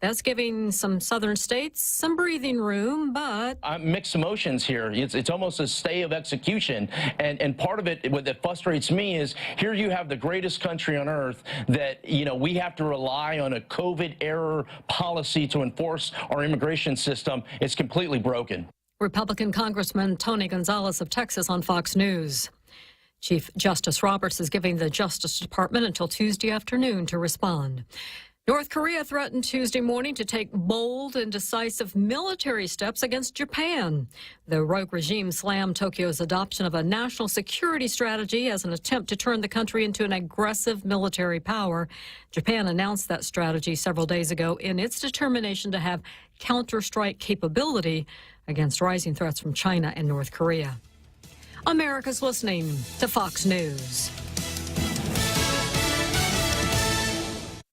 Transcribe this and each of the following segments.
That's giving some southern states some breathing room, but mixed emotions here. It's almost a stay of execution. And part of it, what that frustrates me is here you have the greatest country on earth that, we have to rely on a COVID era policy to enforce our immigration system. It's completely broken. Republican Congressman Tony Gonzalez of Texas on Fox News. Chief Justice Roberts is giving the Justice Department until Tuesday afternoon to respond. North Korea threatened Tuesday morning to take bold and decisive military steps against Japan. The rogue regime slammed Tokyo's adoption of a national security strategy as an attempt to turn the country into an aggressive military power. Japan announced that strategy several days ago in its determination to have counter-strike capability against rising threats from China and North Korea. America's listening to Fox News.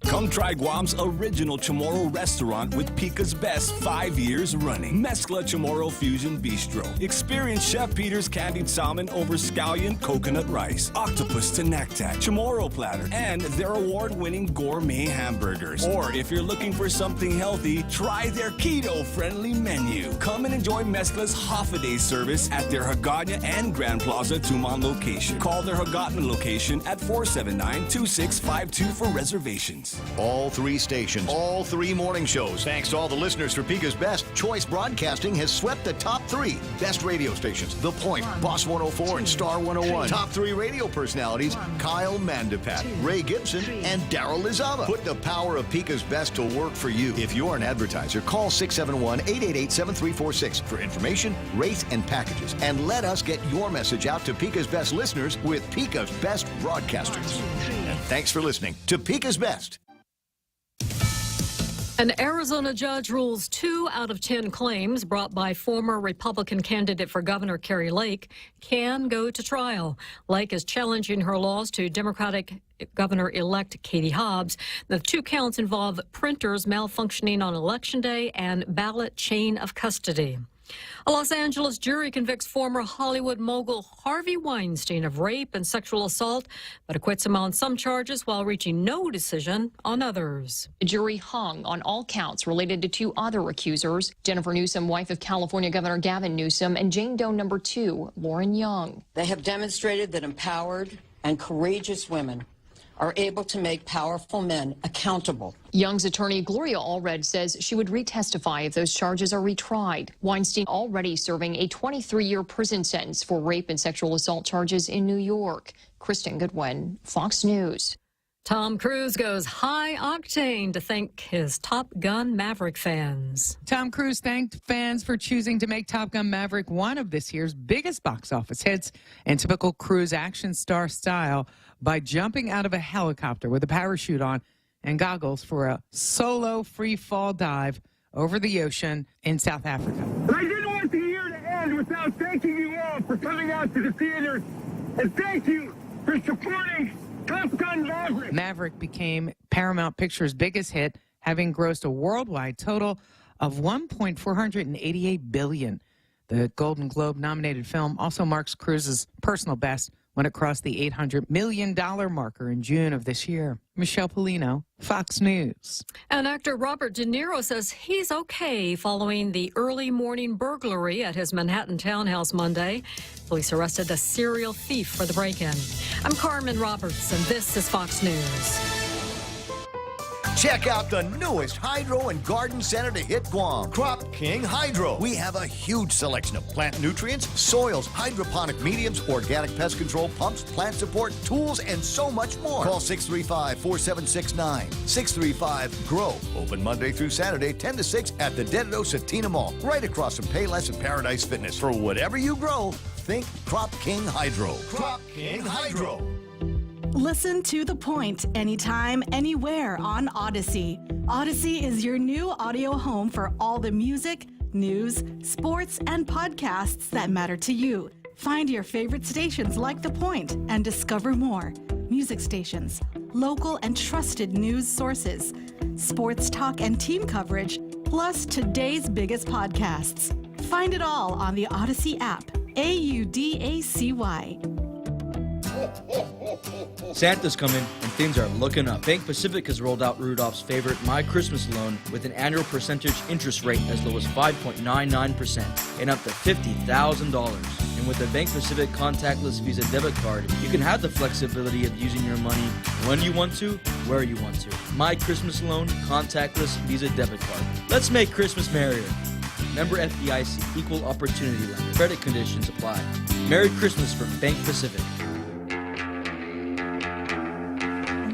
Come try Guam's original Chamorro restaurant with Pica's Best 5 years running. Mezcla Chamorro Fusion Bistro. Experience Chef Peter's candied salmon over scallion coconut rice, octopus to nectat, Chamorro platter, and their award-winning gourmet hamburgers. Or if you're looking for something healthy, try their keto-friendly menu. Come and enjoy Mezcla's half-a-day service at their Hagåtña and Grand Plaza Tumon location. Call their Hagåtña location at 479-2652 for reservations. All three stations, all three morning shows. Thanks to all the listeners for Pica's Best, Choice Broadcasting has swept the top three best radio stations. The Point, Boss 104, and Star 101. Top three radio personalities, Kyle Mandapat, Ray Gibson, and Daryl Lizava. Put the power of Pica's Best to work for you. If you're an advertiser, call 671-888-7346 for information, rates, and packages. And let us get your message out to Pica's Best listeners with Pica's Best Broadcasters. And thanks for listening to Pica's Best. An Arizona judge rules 2 out of 10 claims brought by former Republican candidate for governor Kari Lake can go to trial. Lake is challenging her loss to Democratic Governor-elect Katie Hobbs. The 2 counts involve printers malfunctioning on Election Day and ballot chain of custody. A Los Angeles jury convicts former Hollywood mogul Harvey Weinstein of rape and sexual assault, but acquits him on some charges while reaching no decision on others. The jury hung on all counts related to 2 other accusers, Jennifer Newsom, wife of California Governor Gavin Newsom, and Jane Doe number 2, Lauren Young. They have demonstrated that empowered and courageous women are able to make powerful men accountable. Young's attorney Gloria Allred says she would retestify if those charges are retried. Weinstein already serving a 23-year prison sentence for rape and sexual assault charges in New York. Kristen Goodwin, Fox News. Tom Cruise goes high octane to thank his Top Gun Maverick fans. Tom Cruise thanked fans for choosing to make Top Gun Maverick one of this year's biggest box office hits in typical Cruise action star style by jumping out of a helicopter with a parachute on and goggles for a solo free fall dive over the ocean in South Africa. I didn't want the year to end without thanking you all for coming out to the theaters, and thank you for supporting Top Gun Maverick. Maverick became Paramount Pictures' biggest hit, having grossed a worldwide total of $1.488 billion. The Golden Globe-nominated film also marks Cruise's personal best when it crossed the $800 million marker in June of this year. Michelle Polino, Fox News. And actor Robert De Niro says he's okay following the early morning burglary at his Manhattan townhouse Monday. Police arrested a serial thief for the break-in. I'm Carmen Roberts, and this is Fox News. Check out the newest hydro and garden center to hit Guam, Crop King Hydro. We have a huge selection of plant nutrients, soils, hydroponic mediums, organic pest control pumps, plant support, tools, and so much more. Call 635-4769. 635-GROW. Open Monday through Saturday, 10 to 6 at the Dededo Satina Mall, right across from Payless and Paradise Fitness. For whatever you grow, think Crop King Hydro. Crop King Hydro. Listen to The Point anytime, anywhere on Odyssey. Odyssey is your new audio home for all the music, news, sports, and podcasts that matter to you. Find your favorite stations like The Point and discover more. Music stations, local and trusted news sources, sports talk and team coverage, plus today's biggest podcasts. Find it all on the Odyssey app. AUDACY. Santa's coming and things are looking up. Bank Pacific has rolled out Rudolph's favorite My Christmas loan with an annual percentage interest rate as low as 5.99% and up to $50,000. And with the Bank Pacific contactless Visa debit card, you can have the flexibility of using your money when you want to, where you want to. My Christmas loan, contactless Visa debit card. Let's make Christmas merrier. Member FDIC, equal opportunity lender. Credit conditions apply. Merry Christmas from Bank Pacific.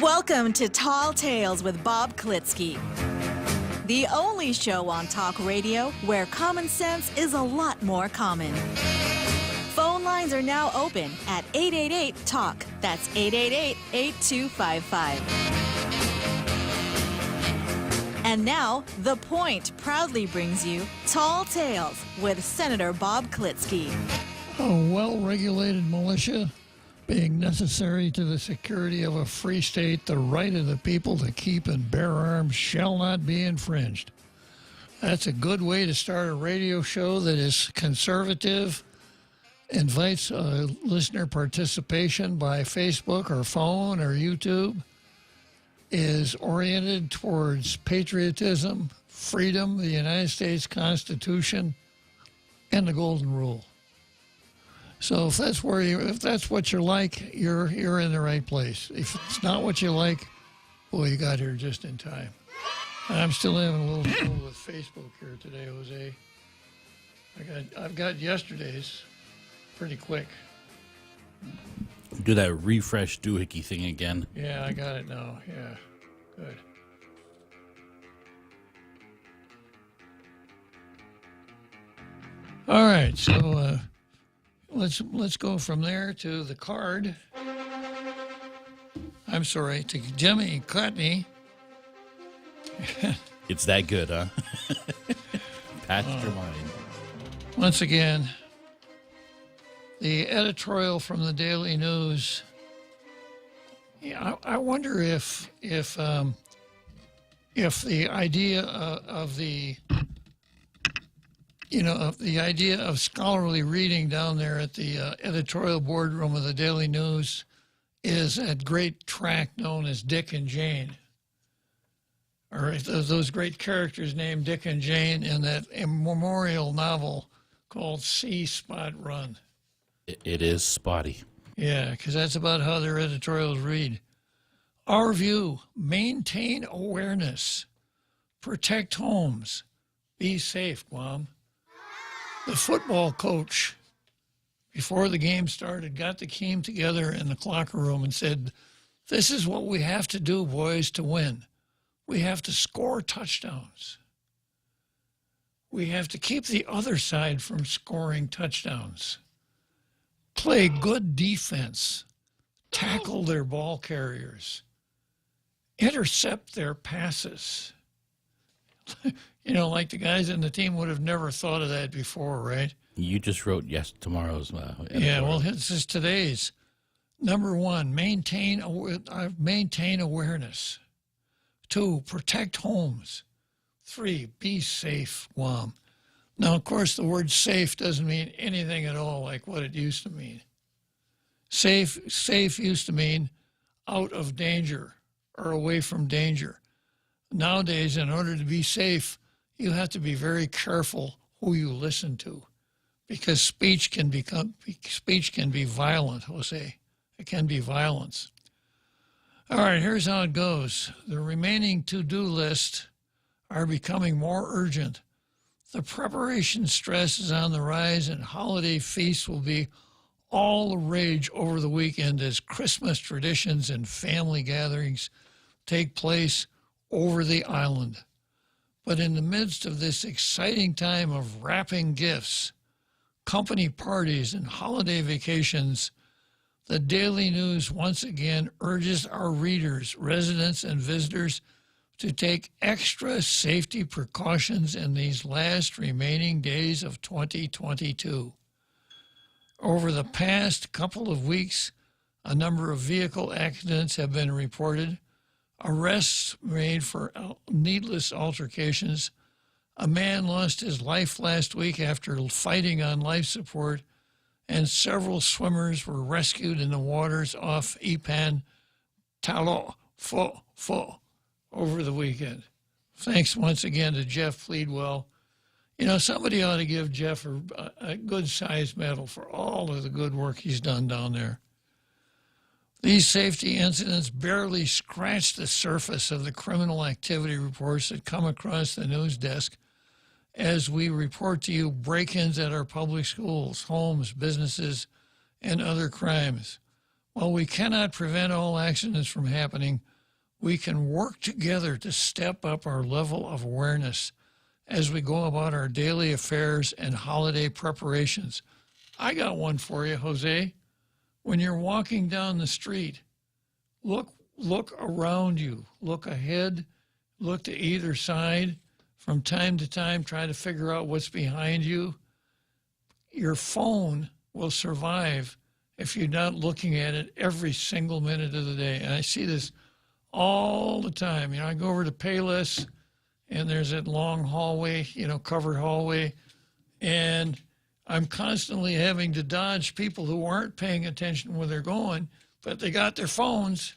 Welcome to Tall Tales with Bob Klitzkie, the only show on talk radio where common sense is a lot more common. Phone lines are now open at 888-TALK. That's 888-8255. And now, The Point proudly brings you Tall Tales with Senator Bob Klitzkie. A well-regulated militia being necessary to the security of a free state, the right of the people to keep and bear arms shall not be infringed. That's a good way to start a radio show that is conservative, invites listener participation by Facebook or phone or YouTube, is oriented towards patriotism, freedom, the United States Constitution, and the Golden Rule. So if that's what you like, you're in the right place. If it's not what you like, boy, you got here just in time. And I'm still having a little trouble with Facebook here today, Jose. I've got yesterday's pretty quick. Do that refresh doohickey thing again. Yeah, I got it now. Yeah, good. All right, so let's go from there to the card. I'm sorry, to Jimmy Cotney. It's that good, huh? Patched your mind. Once again, the editorial from the Daily News. Yeah, I wonder if the idea of the idea of scholarly reading down there at the editorial boardroom of the Daily News is that great tract known as Dick and Jane, or those great characters named Dick and Jane in that memorial novel called Sea Spot Run. It is spotty. Yeah, because that's about how their editorials read. Our view: maintain awareness, protect homes, be safe, Guam. The football coach, before the game started, got the team together in the locker room and said, "This is what we have to do, boys, to win. We have to score touchdowns. We have to keep the other side from scoring touchdowns. Play good defense. Tackle their ball carriers. Intercept their passes." Like the guys in the team would have never thought of that before, right? You just wrote tomorrow's. Yeah, well, this is today's. Number one, maintain awareness. 2, protect homes. 3, be safe, Guam. Now, of course, the word safe doesn't mean anything at all like what it used to mean. Safe used to mean out of danger or away from danger. Nowadays, in order to be safe, you have to be very careful who you listen to, because speech can be violent, Jose. It can be violence. All right, here's how it goes. The remaining to-do list are becoming more urgent. The preparation stress is on the rise, and holiday feasts will be all the rage over the weekend as Christmas traditions and family gatherings take place over the island. But in the midst of this exciting time of wrapping gifts, company parties, and holiday vacations, the Daily News once again urges our readers, residents, and visitors to take extra safety precautions in these last remaining days of 2022. Over the past couple of weeks, a number of vehicle accidents have been reported, arrests made for needless altercations. A man lost his life last week after fighting on life support, and several swimmers were rescued in the waters off Ipan Talo Fo over the weekend. Thanks once again to Jeff Pleadwell. You know, somebody ought to give Jeff a good-sized medal for all of the good work he's done down there. These safety incidents barely scratch the surface of the criminal activity reports that come across the news desk as we report to you break-ins at our public schools, homes, businesses, and other crimes. While we cannot prevent all accidents from happening, we can work together to step up our level of awareness as we go about our daily affairs and holiday preparations. I got one for you, Jose. When you're walking down the street, look around you, look ahead, look to either side. From time to time, try to figure out what's behind you. Your phone will survive if you're not looking at it every single minute of the day. And I see this all the time. You know, I go over to Payless, and there's that long hallway, covered hallway, and I'm constantly having to dodge people who aren't paying attention where they're going, but they got their phones.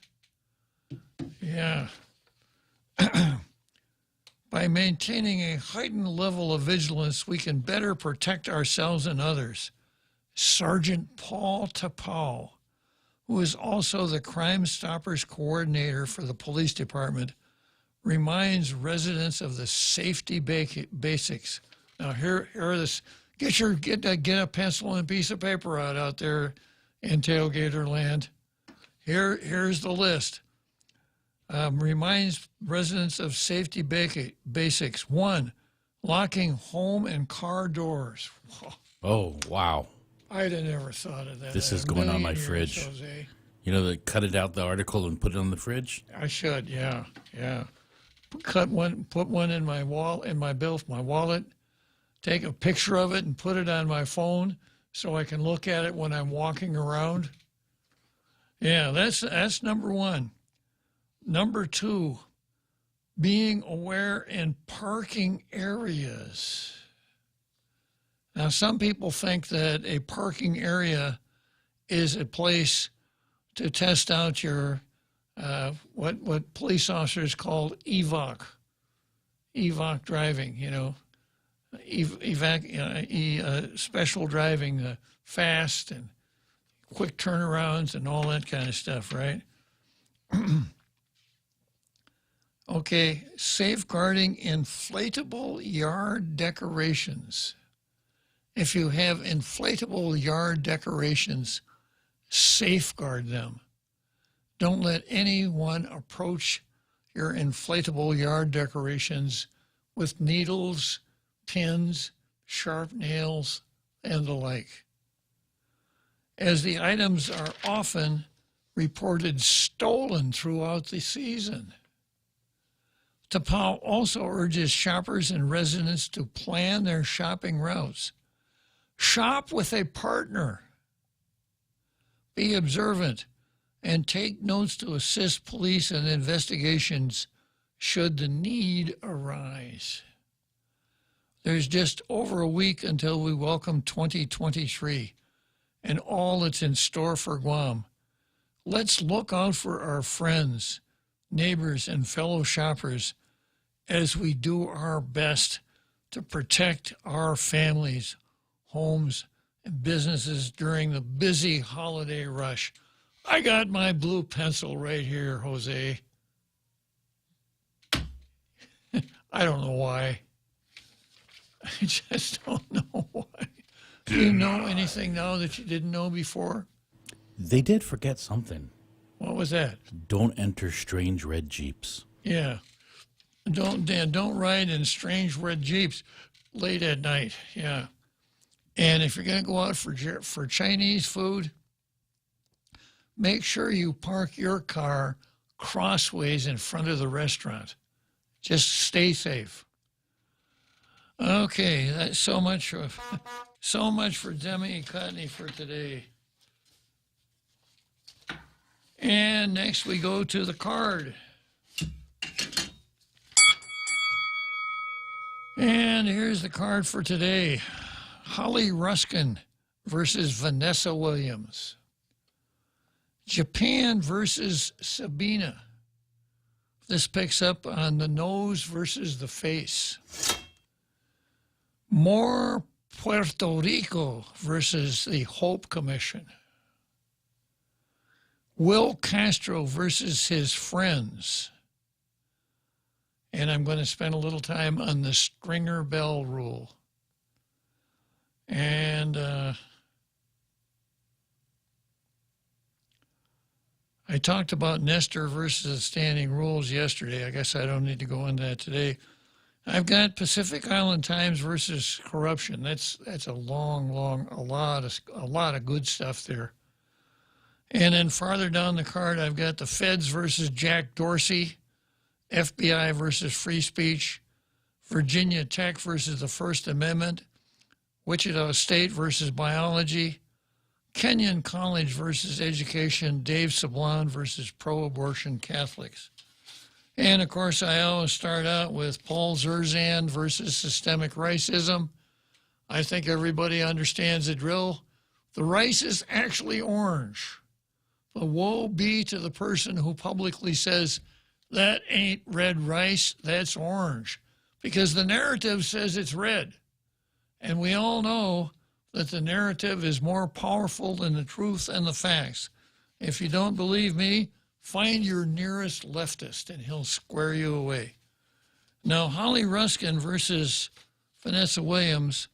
Yeah. By maintaining a heightened level of vigilance, we can better protect ourselves and others. Sergeant Paul Tapau, who is also the Crime Stoppers coordinator for the police department, reminds residents of the safety basics. Now, here are this. Get a pencil and a piece of paper out there in tailgater land. Here's the list. Reminds residents of safety basics. 1, locking home and car doors. Whoa. Oh, wow. I'd have never thought of that. This is going on my fridge. Jose. You know, they cut it out, the article, and put it on the fridge? I should, yeah. Put one in my wallet, take a picture of it and put it on my phone so I can look at it when I'm walking around. Yeah, that's number 1. Number 2, being aware in parking areas. Now, some people think that a parking area is a place to test out your what police officers call evac driving. Special driving, fast and quick turnarounds and all that kind of stuff, right? Okay, safeguarding inflatable yard decorations. If you have inflatable yard decorations, safeguard them. Don't let anyone approach your inflatable yard decorations with needles, pins, sharp nails, and the like, as the items are often reported stolen throughout the season. Tapau also urges shoppers and residents to plan their shopping routes. Shop with a partner. Be observant and take notes to assist police in investigations should the need arise. There's just over a week until we welcome 2023 and all that's in store for Guam. Let's look out for our friends, neighbors, and fellow shoppers as we do our best to protect our families, homes, and businesses during the busy holiday rush. I got my blue pencil right here, Jose. I don't know why. I just don't know why. Do you know anything now that you didn't know before? They did forget something. What was that? Don't enter strange red Jeeps. Yeah. Don't ride in strange red Jeeps late at night. Yeah. And if you're going to go out for Chinese food, make sure you park your car crossways in front of the restaurant. Just stay safe. Okay, that's so much for Demi Cotney for today. And next we go to the card. And here's the card for today. Holly Ruskin, versus Vanessa Williams. Japan versus Sabina. This picks up on the nose versus the face. More Puerto Rico versus the Hope Commission. Will Castro versus his friends. And I'm going to spend a little time on the Stringer Bell rule. And I talked about Nestor versus standing rules yesterday. I guess I don't need to go into that today. I've got Pacific Island Times versus corruption. That's a lot of good stuff there. And then farther down the card, I've got the Feds versus Jack Dorsey, FBI versus free speech, Virginia Tech versus the First Amendment, Wichita State versus biology, Kenyon College versus education, Dave Sablon versus pro-abortion Catholics. And, of course, I always start out with Paul Zerzan versus systemic racism. I think everybody understands the drill. The rice is actually orange. But woe be to the person who publicly says, that ain't red rice, that's orange. Because the narrative says it's red. And we all know that the narrative is more powerful than the truth and the facts. If you don't believe me, find your nearest leftist and he'll square you away. Now, Holly Ruskin versus Vanessa Williams.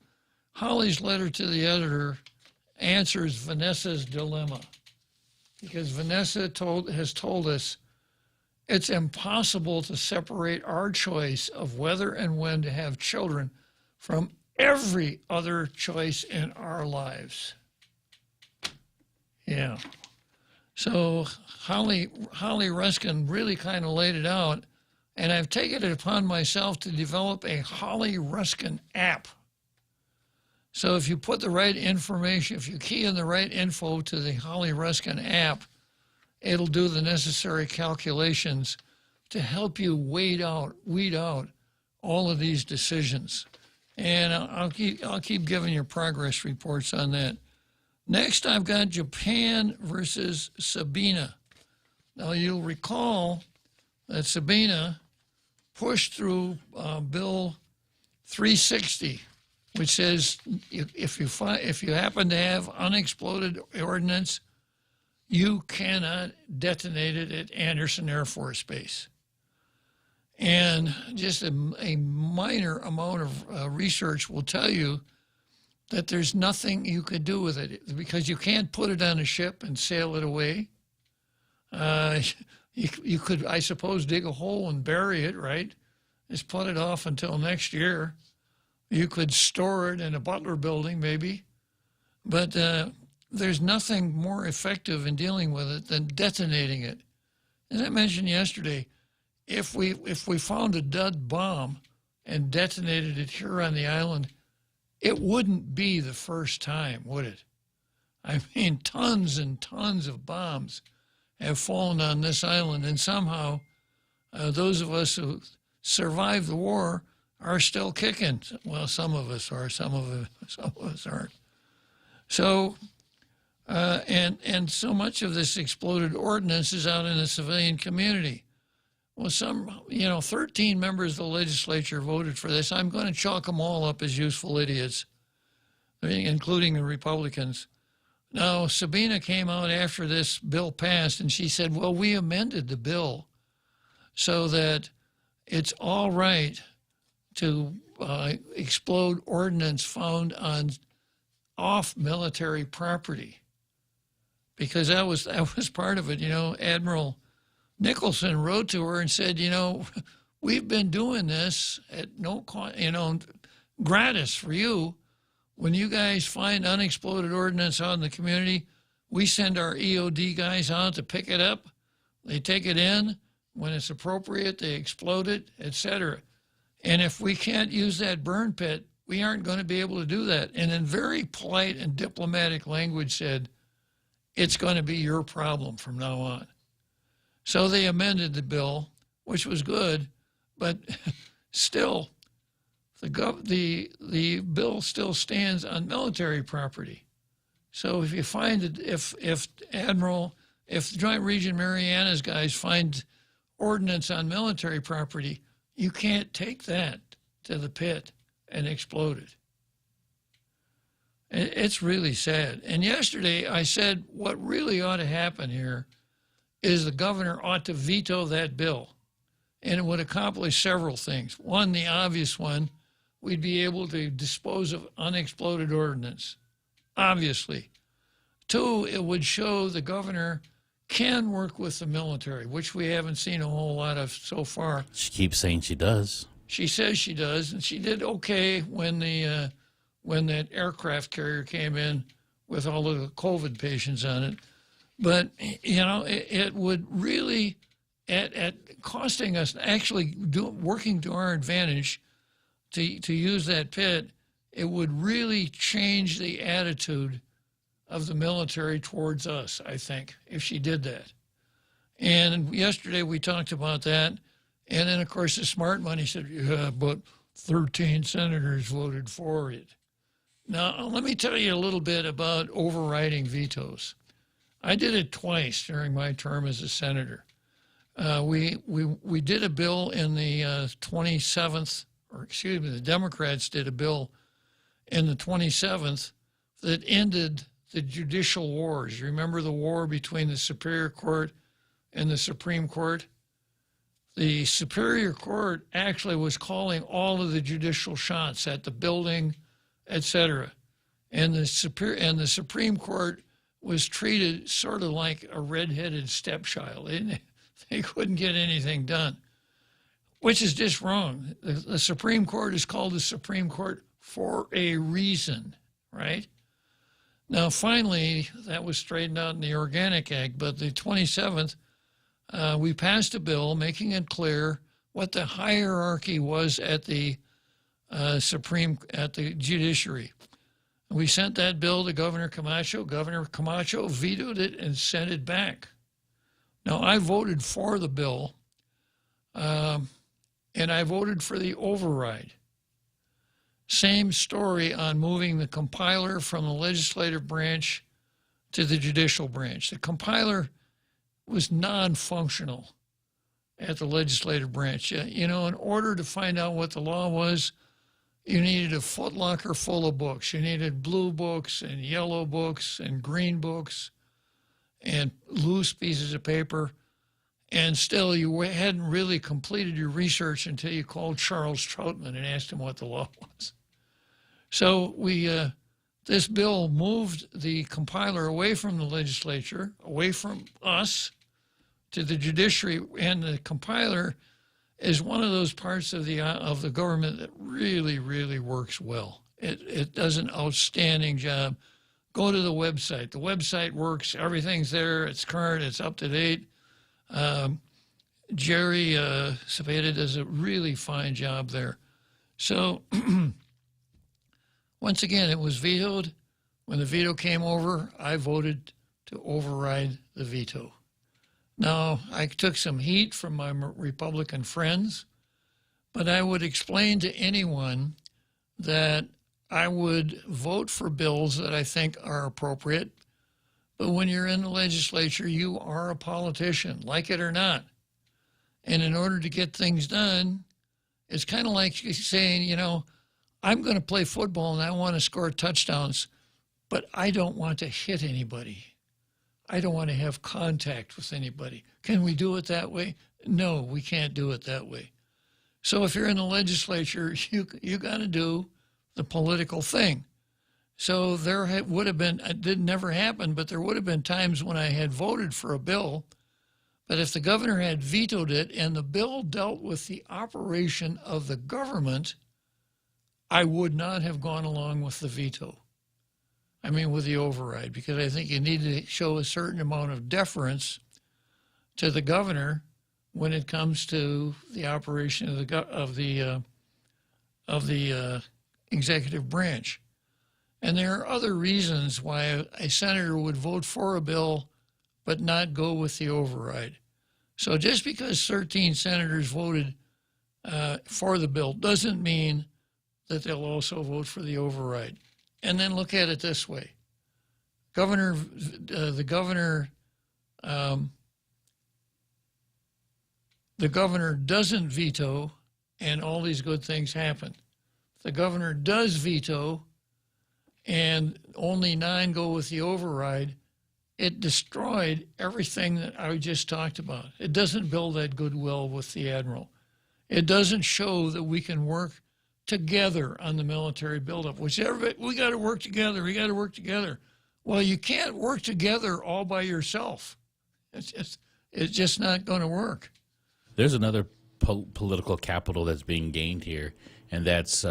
Holly's letter to the editor answers Vanessa's dilemma. Because Vanessa has told us it's impossible to separate our choice of whether and when to have children from every other choice in our lives. Yeah. So Holly Ruskin really kind of laid it out, and I've taken it upon myself to develop a Holly Ruskin app. So if you put the right information, if you key in the right info to the Holly Ruskin app, it'll do the necessary calculations to help you weed out all of these decisions. And I'll keep giving you progress reports on that. Next, I've got Japan versus Sabina. Now, you'll recall that Sabina pushed through Bill 360, which says if you happen to have unexploded ordnance, you cannot detonate it at Andersen Air Force Base. And just a minor amount of research will tell you that there's nothing you could do with it because you can't put it on a ship and sail it away. You could, I suppose, dig a hole and bury it, right? Just put it off until next year. You could store it in a Butler building, maybe. But there's nothing more effective in dealing with it than detonating it. As I mentioned yesterday, if we found a dud bomb and detonated it here on the island, it wouldn't be the first time, would it? I mean, tons and tons of bombs have fallen on this island, and somehow those of us who survived the war are still kicking. Well, some of us are, some of us aren't. So, and so much of this exploded ordnance is out in the civilian community. Well, 13 members of the legislature voted for this. I'm going to chalk them all up as useful idiots, including the Republicans. Now, Sabina came out after this bill passed, and she said, well, we amended the bill so that it's all right to explode ordnance found on off-military property, because that was part of it. Admiral Nicholson wrote to her and said, we've been doing this at no cost, gratis for you. When you guys find unexploded ordnance out in the community, we send our EOD guys out to pick it up. They take it in. When it's appropriate, they explode it, etc. And if we can't use that burn pit, we aren't going to be able to do that. And in very polite and diplomatic language said, it's going to be your problem from now on. So they amended the bill, which was good, but still, the bill still stands on military property. So if you find that if the Joint Region Marianas guys find ordnance on military property, you can't take that to the pit and explode it. It's really sad. And yesterday I said what really ought to happen here is the governor ought to veto that bill. And it would accomplish several things. One, the obvious one, we'd be able to dispose of unexploded ordnance, obviously. Two, it would show the governor can work with the military, which we haven't seen a whole lot of so far. She keeps saying she does. She says she does, and she did okay when that aircraft carrier came in with all of the COVID patients on it. But, you know, it would really, at costing us actually working to our advantage to use that pit, it would really change the attitude of the military towards us, I think, if she did that. And yesterday we talked about that. And then, of course, the smart money said, yeah, but 13 senators voted for it. Now, let me tell you a little bit about overriding vetoes. I did it twice during my term as a senator. We did a bill in the 27th, or excuse me, the Democrats did a bill in the 27th that ended the judicial wars. You remember the war between the Superior Court and the Supreme Court? The Superior Court actually was calling all of the judicial shots at the building, etc. And the Supreme Court was treated sort of like a redheaded stepchild. They couldn't get anything done, which is just wrong. The Supreme Court is called the Supreme Court for a reason, right? Now, finally, that was straightened out in the Organic Act, but the 27th, we passed a bill making it clear what the hierarchy was at the judiciary. We sent that bill to Governor Camacho. Governor Camacho vetoed it and sent it back. Now, I voted for the bill, and I voted for the override. Same story on moving the compiler from the legislative branch to the judicial branch. The compiler was non-functional at the legislative branch. You know, in order to find out what the law was, you needed a footlocker full of books. You needed blue books and yellow books and green books and loose pieces of paper. And still, you hadn't really completed your research until you called Charles Troutman and asked him what the law was. So this bill moved the compiler away from the legislature, away from us, to the judiciary, and the compiler is one of those parts of the government that really, really works well. It does an outstanding job. Go to the website. The website works. Everything's there. It's current. It's up to date. Jerry Cepeda does a really fine job there. So once again, it was vetoed. When the veto came over, I voted to override the veto. Now, I took some heat from my Republican friends, but I would explain to anyone that I would vote for bills that I think are appropriate, but when you're in the legislature, you are a politician, like it or not. And in order to get things done, it's kind of like saying, you know, I'm going to play football and I want to score touchdowns, but I don't want to hit anybody. I don't want to have contact with anybody. Can we do it that way? No, we can't do it that way. So if you're in the legislature, you got to do the political thing. So there would have been, it did never happen, but there would have been times when I had voted for a bill, but if the governor had vetoed it and the bill dealt with the operation of the government, I would not have gone along with the veto. I mean, with the override, because I think you need to show a certain amount of deference to the governor when it comes to the operation of the executive branch. And there are other reasons why a senator would vote for a bill but not go with the override. So just because 13 senators voted for the bill doesn't mean that they'll also vote for the override. And then look at it this way. the governor doesn't veto, and all these good things happen. If the governor does veto, and only 9 go with the override, it destroyed everything that I just talked about. It doesn't build that goodwill with the admiral. It doesn't show that we can work together on the military buildup, which we got to work together. We got to work together. Well, you can't work together all by yourself. It's just not going to work. There's another political capital that's being gained here, and that's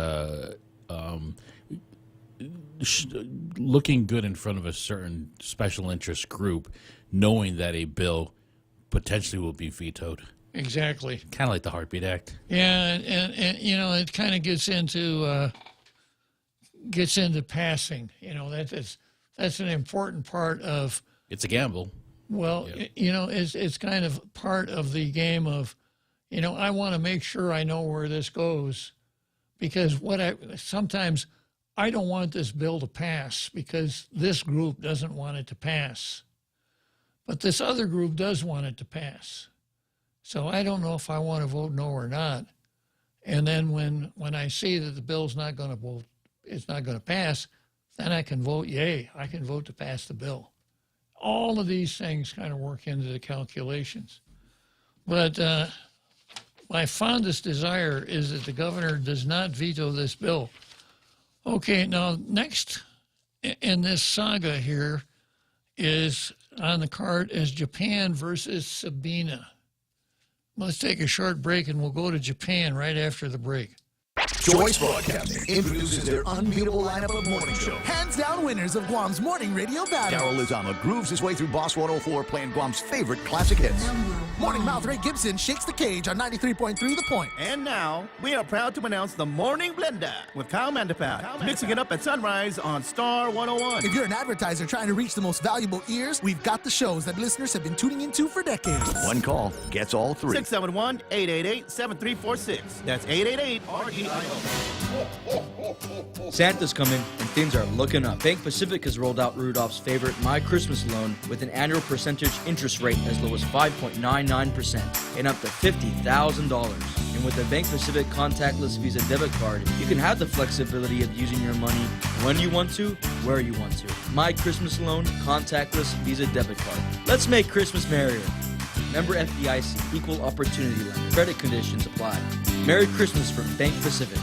looking good in front of a certain special interest group, knowing that a bill potentially will be vetoed. Exactly. Kind of like the Heartbeat Act. Yeah, and you know, it kind of gets into passing. You know, that's an important part of. It's a gamble. Well, yeah. You know, it's kind of part of the game of, you know, I want to make sure I know where this goes, because sometimes I don't want this bill to pass because this group doesn't want it to pass, but this other group does want it to pass. So I don't know if I want to vote no or not. And then when I see that the bill's not going to pass, then I can vote yay. I can vote to pass the bill. All of these things kind of work into the calculations. But my fondest desire is that the governor does not veto this bill. Okay, now next in this saga here is on the card is Japan versus Sabina. Let's take a short break and we'll go to Japan right after the break. Choice Broadcasting introduces their unbeatable lineup of morning shows. Hands down winners of Guam's morning radio battle. Daryl Lizama grooves his way through Boss 104 playing Guam's favorite classic hits. Morning mouth Ray Gibson shakes the cage on 93.3 The Point. And now, we are proud to announce the Morning Blender with Kyle Mandapat, mixing it up at sunrise on Star 101. If you're an advertiser trying to reach the most valuable ears, we've got the shows that listeners have been tuning into for decades. One call gets all three. 671-888-7346. That's 888-REIO. Santa's coming and things are looking up. Bank Pacific has rolled out Rudolph's favorite My Christmas loan with an annual percentage interest rate as low as 5.99% and up to $50,000. And with a Bank Pacific contactless Visa debit card, you can have the flexibility of using your money when you want to, where you want to. My Christmas loan, contactless Visa debit card. Let's make Christmas merrier. Member FDIC, equal opportunity lender. Credit conditions apply. Merry Christmas from Bank Pacific.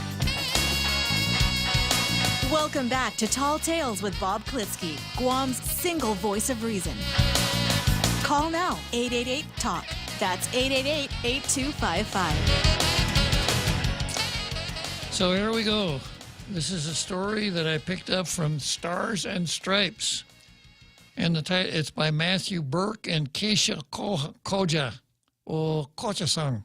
Welcome back to Tall Tales with Bob Klitzkie, Guam's single voice of reason. Call now, 888-TALK. That's 888-8255. So here we go. This is a story that I picked up from Stars and Stripes. And it's by Matthew Burke and Keisha Koja, or Koja-san.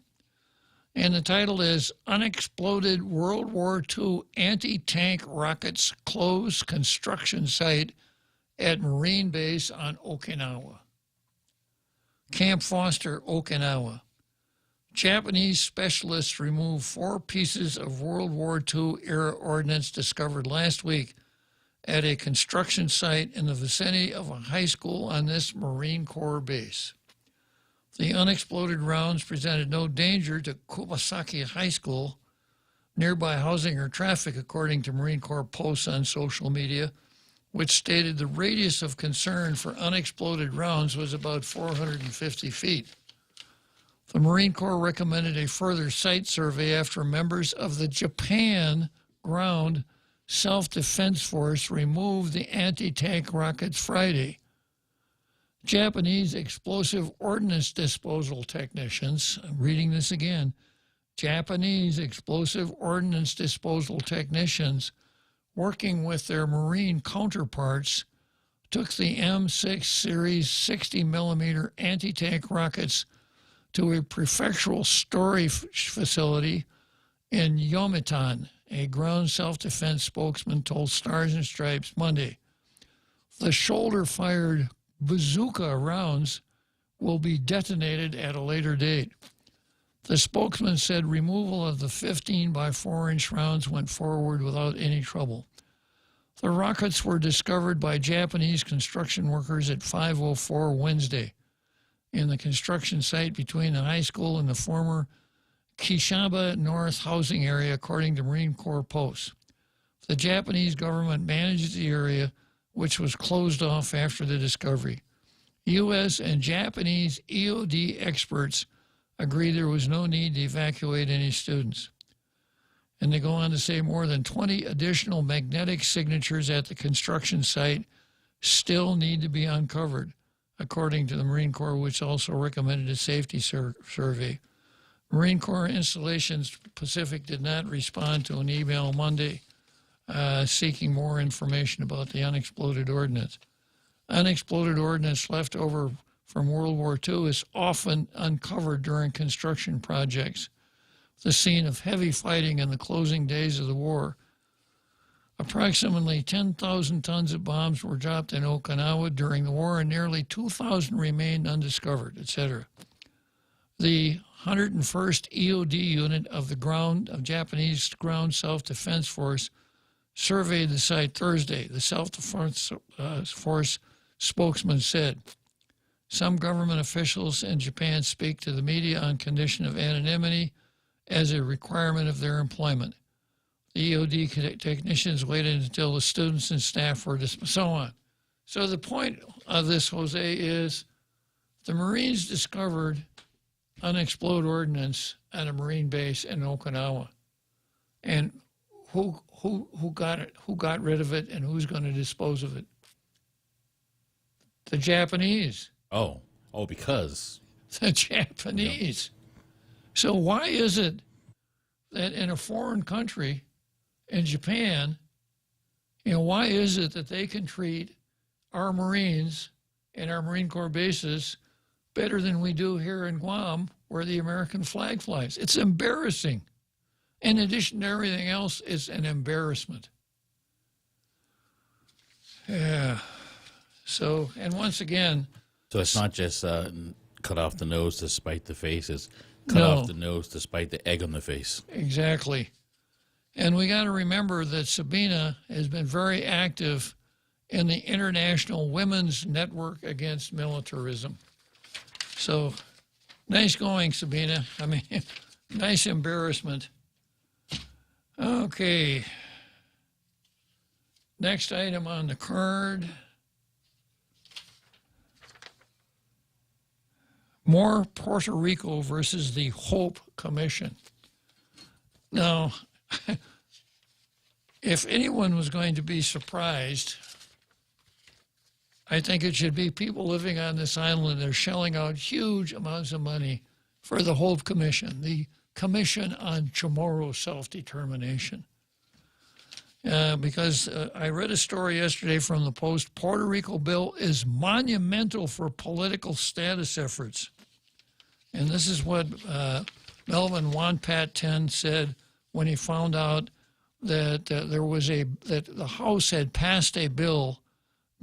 And the title is Unexploded World War II Anti-Tank Rockets Close Construction Site at Marine Base on Okinawa. Camp Foster, Okinawa. Japanese specialists removed 4 pieces of World War II-era ordnance discovered last week at a construction site in the vicinity of a high school on this Marine Corps base. The unexploded rounds presented no danger to Kubasaki High School, nearby housing or traffic, according to Marine Corps posts on social media, which stated the radius of concern for unexploded rounds was about 450 feet. The Marine Corps recommended a further site survey after members of the Japan Ground Self-Defense Force removed the anti-tank rockets Friday. Japanese explosive ordnance disposal technicians, I'm reading this again, Japanese explosive ordnance disposal technicians working with their Marine counterparts took the M6 series 60mm anti-tank rockets to a prefectural storage facility in Yomitan, a ground self-defense spokesman told Stars and Stripes Monday. The shoulder-fired bazooka rounds will be detonated at a later date. The spokesman said removal of the 15 by 4-inch rounds went forward without any trouble. The rockets were discovered by Japanese construction workers at 5:04 Wednesday in the construction site between the high school and the former Kishaba North housing area, according to Marine Corps posts. The Japanese government managed the area, which was closed off after the discovery. U.S. and Japanese EOD experts agree there was no need to evacuate any students. And they go on to say more than 20 additional magnetic signatures at the construction site still need to be uncovered, according to the Marine Corps, which also recommended a safety survey. Marine Corps Installations Pacific did not respond to an email Monday seeking more information about the unexploded ordnance. Unexploded ordnance left over from World War II is often uncovered during construction projects, the scene of heavy fighting in the closing days of the war. Approximately 10,000 tons of bombs were dropped in Okinawa during the war, and nearly 2,000 remained undiscovered, etc. The 101st EOD unit of the Japanese Ground Self-Defense Force surveyed the site Thursday. The Self-Defense Force spokesman said, "Some government officials in Japan speak to the media on condition of anonymity as a requirement of their employment. The EOD technicians waited until the students and staff were dismissed," so on. So the point of this, Jose, is the Marines discovered unexploded ordnance at a Marine base in Okinawa. And who got it? Who got rid of it, and who's going to dispose of it? The Japanese. Oh, because the Japanese. So why is it that in a foreign country, in Japan, why is it that they can treat our Marines and our Marine Corps bases better than we do here in Guam, where the American flag flies? It's embarrassing. In addition to everything else, it's an embarrassment. Yeah. So, and once again... So it's not just cut off the nose to spite the face, it's cut off the nose to spite the egg on the face. Exactly. And we got to remember that Sabina has been very active in the International Women's Network Against Militarism. So, nice going, Sabina. I mean, nice embarrassment. Okay. Next item on the card. More Puerto Rico versus the Hope Commission. Now, if anyone was going to be surprised, I think it should be people living on this island. They're shelling out huge amounts of money for the Hope Commission, the Commission on Chamorro Self-Determination. Because I read a story yesterday from the Post. Puerto Rico bill is monumental for political status efforts. And this is what Melvin Wonpat 10 said when he found out that that the House had passed a bill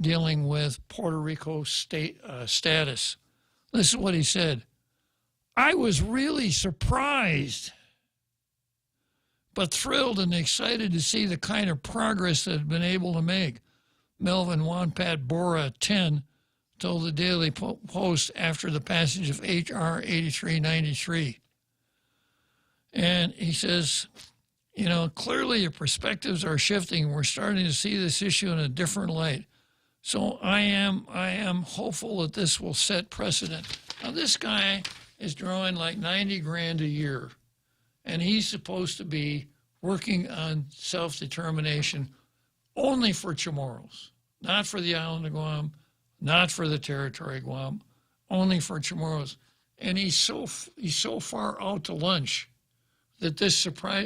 dealing with Puerto Rico state status. This is what he said: "I was really surprised, but thrilled and excited to see the kind of progress that had been able to make," Melvin Wonpat Bora 10 told the Daily Post after the passage of H.R. 8393. And he says, clearly the perspectives are shifting. We're starting to see this issue in a different light. So I am hopeful that this will set precedent. Now, this guy is drawing like 90 grand a year, and he's supposed to be working on self-determination only for Chamorros, not for the island of Guam, not for the territory of Guam, only for Chamorros. And he's so far out to lunch that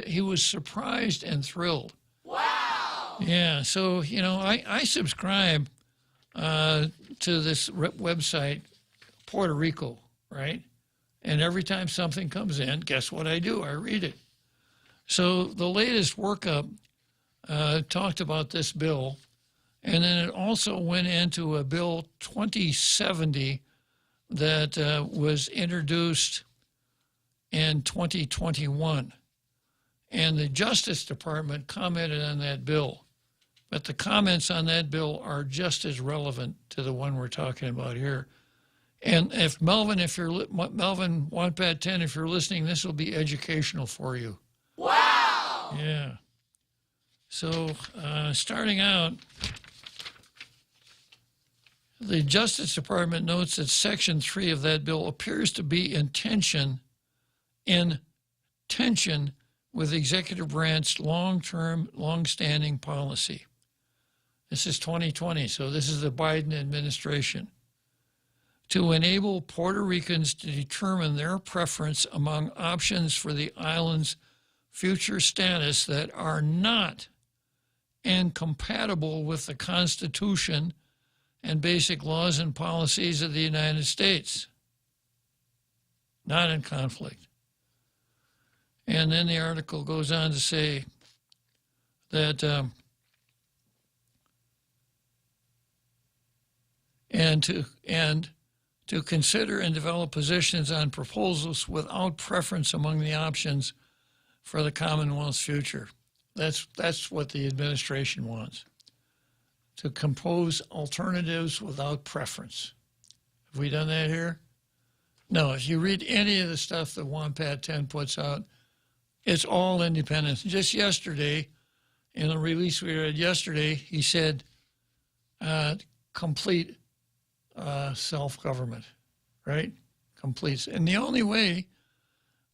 he was surprised and thrilled. Wow! Yeah, so, I subscribe to this website, Puerto Rico, right? And every time something comes in, guess what I do? I read it. So the latest workup talked about this bill, and then it also went into a bill 2070 that was introduced in 2021. And the Justice Department commented on that bill. But the comments on that bill are just as relevant to the one we're talking about here. And if Melvin, Melvin Wampat 10, if you're listening, this will be educational for you. Wow! Yeah. So starting out, the Justice Department notes that Section 3 of that bill appears to be in tension with the executive branch's long-term, long-standing policy. This is 2020, so this is the Biden administration. To enable Puerto Ricans to determine their preference among options for the island's future status that are not incompatible with the Constitution and basic laws and policies of the United States. Not in conflict. And then the article goes on to say that and to consider and develop positions on proposals without preference among the options for the Commonwealth's future. That's what the administration wants. To compose alternatives without preference. Have we done that here? No, if you read any of the stuff that Wampat 10 puts out, it's all independence. Just yesterday, in the release we read yesterday, he said complete self-government, right? Complete. And the only way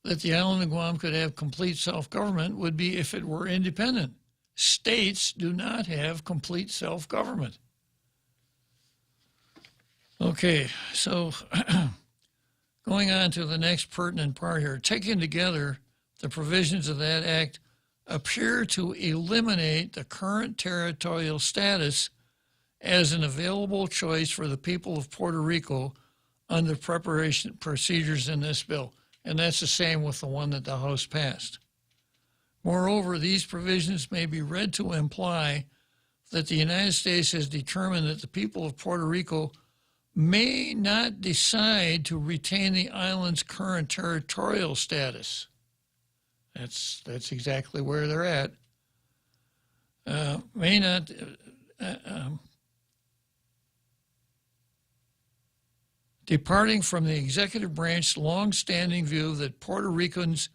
that the island of Guam could have complete self-government would be if it were independent. States do not have complete self-government. Okay, so going on to the next pertinent part here. Taken together, the provisions of that act appear to eliminate the current territorial status as an available choice for the people of Puerto Rico under preparation procedures in this bill. And that's the same with the one that the House passed. Moreover, these provisions may be read to imply that the United States has determined that the people of Puerto Rico may not decide to retain the island's current territorial status. That's exactly where they're at. May not departing from the executive branch's long-standing view that Puerto Ricans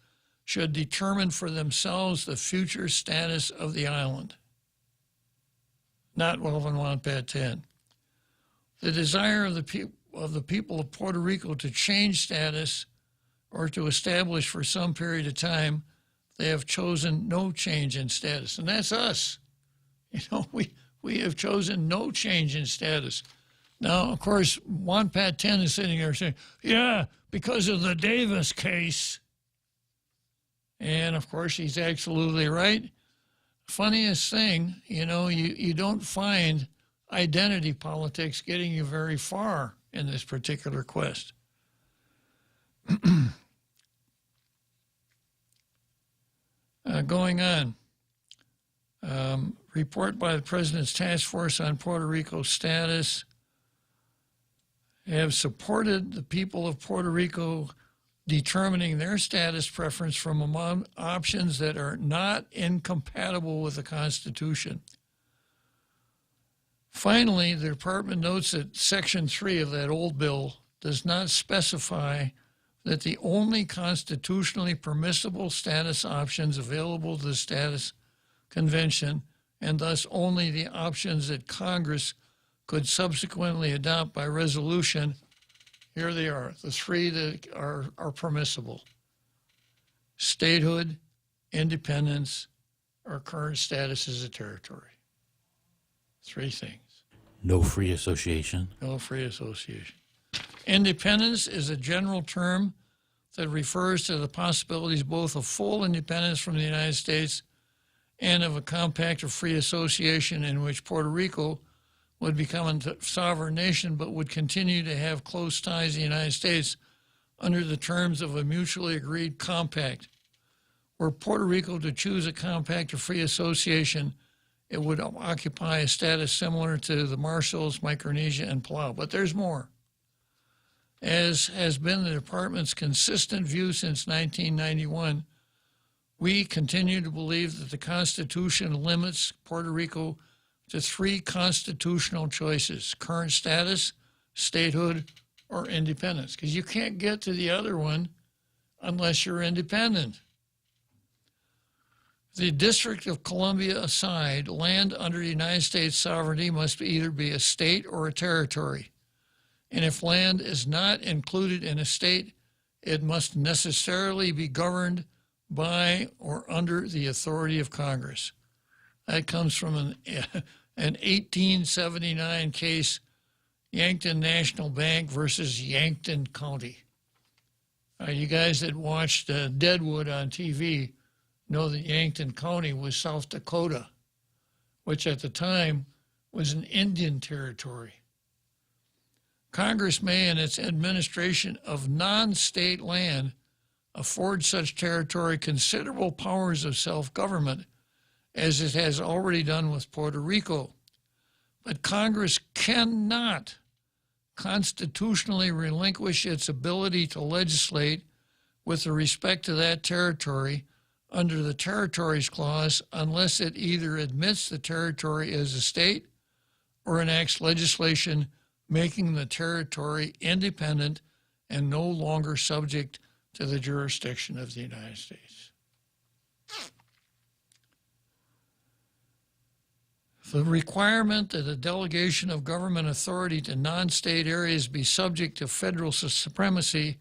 should determine for themselves the future status of the island. Not Melvin Wampat 10. The desire of the people of Puerto Rico to change status or to establish for some period of time, they have chosen no change in status. And that's us. You know, we have chosen no change in status. Now, of course, Wampat 10 is sitting there saying, yeah, because of the Davis case. And, of course, he's absolutely right. Funniest thing, you know, you don't find identity politics getting you very far in this particular quest. Going on. Report by the President's Task Force on Puerto Rico's status have supported the people of Puerto Rico determining their status preference from among options that are not incompatible with the Constitution. Finally, the department notes that Section 3 of that old bill does not specify that the only constitutionally permissible status options available to the Status Convention, and thus only the options that Congress could subsequently adopt by resolution, here they are, the three that are permissible. Statehood, independence, or current status as a territory. Three things. No free association. No free association. Independence is a general term that refers to the possibilities both of full independence from the United States and of a compact or free association in which Puerto Rico would become a sovereign nation but would continue to have close ties to the United States under the terms of a mutually agreed compact. Were Puerto Rico to choose a compact or free association, it would occupy a status similar to the Marshalls, Micronesia, and Palau. But there's more. As has been the department's consistent view since 1991, we continue to believe that the Constitution limits Puerto Rico to 3 constitutional choices: current status, statehood, or independence. Because you can't get to the other one unless you're independent. The District of Columbia aside, land under United States sovereignty must either be a state or a territory. And if land is not included in a state, it must necessarily be governed by or under the authority of Congress. That comes from an 1879 case, Yankton National Bank versus Yankton County. You guys that watched Deadwood on TV know that Yankton County was South Dakota, which at the time was an Indian territory. Congress may, in its administration of non-state land, afford such territory considerable powers of self-government, as it has already done with Puerto Rico. But Congress cannot constitutionally relinquish its ability to legislate with respect to that territory under the Territories Clause unless it either admits the territory as a state or enacts legislation making the territory independent and no longer subject to the jurisdiction of the United States. The requirement that a delegation of government authority to non-state areas be subject to federal supremacy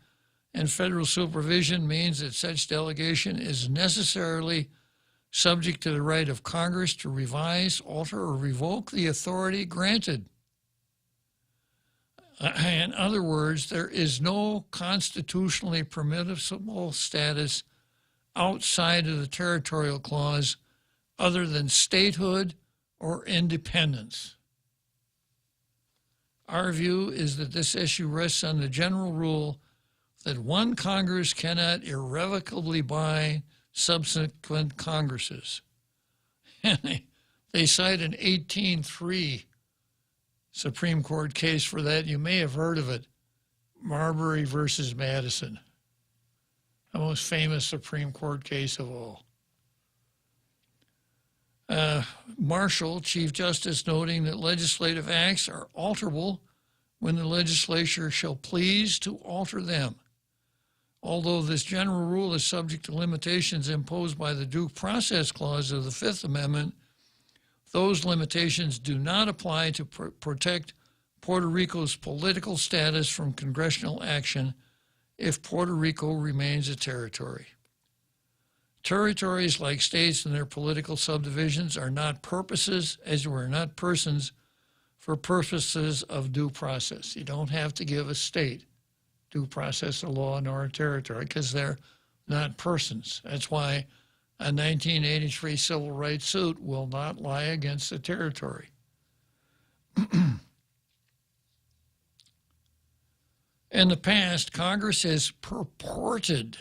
and federal supervision means that such delegation is necessarily subject to the right of Congress to revise, alter, or revoke the authority granted. In other words, there is no constitutionally permissible status outside of the territorial clause other than statehood or independence. Our view is that this issue rests on the general rule that one Congress cannot irrevocably bind subsequent Congresses. And they cite an 1803 Supreme Court case for that. You may have heard of it, Marbury versus Madison, the most famous Supreme Court case of all. Marshall, Chief Justice, noting that legislative acts are alterable when the legislature shall please to alter them. Although this general rule is subject to limitations imposed by the Due Process Clause of the Fifth Amendment, those limitations do not apply to protect Puerto Rico's political status from congressional action if Puerto Rico remains a territory. Territories, like states and their political subdivisions, are not purposes, as were not persons, for purposes of due process. You don't have to give a state due process of law nor a territory because they're not persons. That's why a 1983 civil rights suit will not lie against a territory. In the past, Congress has purported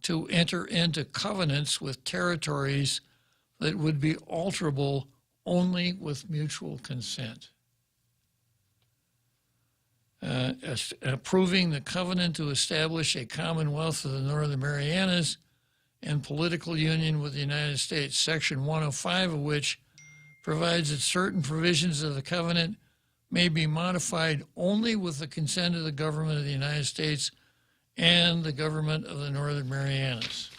to enter into covenants with territories that would be alterable only with mutual consent. Approving the covenant to establish a Commonwealth of the Northern Marianas and political union with the United States, Section 105 of which provides that certain provisions of the covenant may be modified only with the consent of the government of the United States and the government of the Northern Marianas.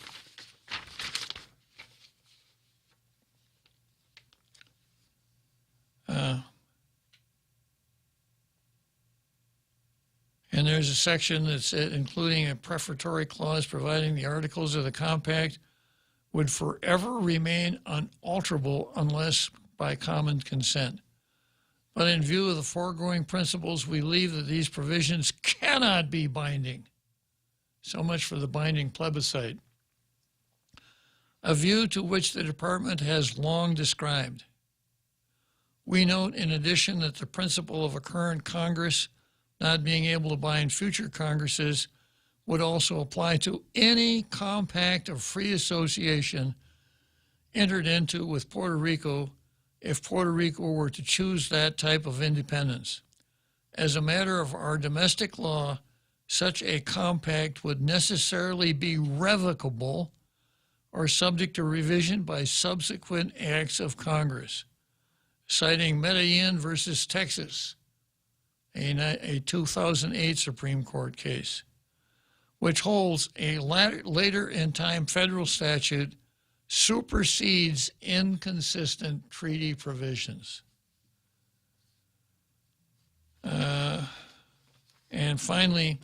And there's a section that's including a prefatory clause providing the articles of the compact would forever remain unalterable unless by common consent. But in view of the foregoing principles, we believe that these provisions cannot be binding. So much for the binding plebiscite, a view to which the department has long described. We note, in addition, that the principle of a current Congress not being able to bind future Congresses would also apply to any compact of free association entered into with Puerto Rico if Puerto Rico were to choose that type of independence. As a matter of our domestic law, such a compact would necessarily be revocable or subject to revision by subsequent acts of Congress. citing Medellin versus Texas, a 2008 Supreme Court case, which holds a later in time federal statute supersedes inconsistent treaty provisions. And finally,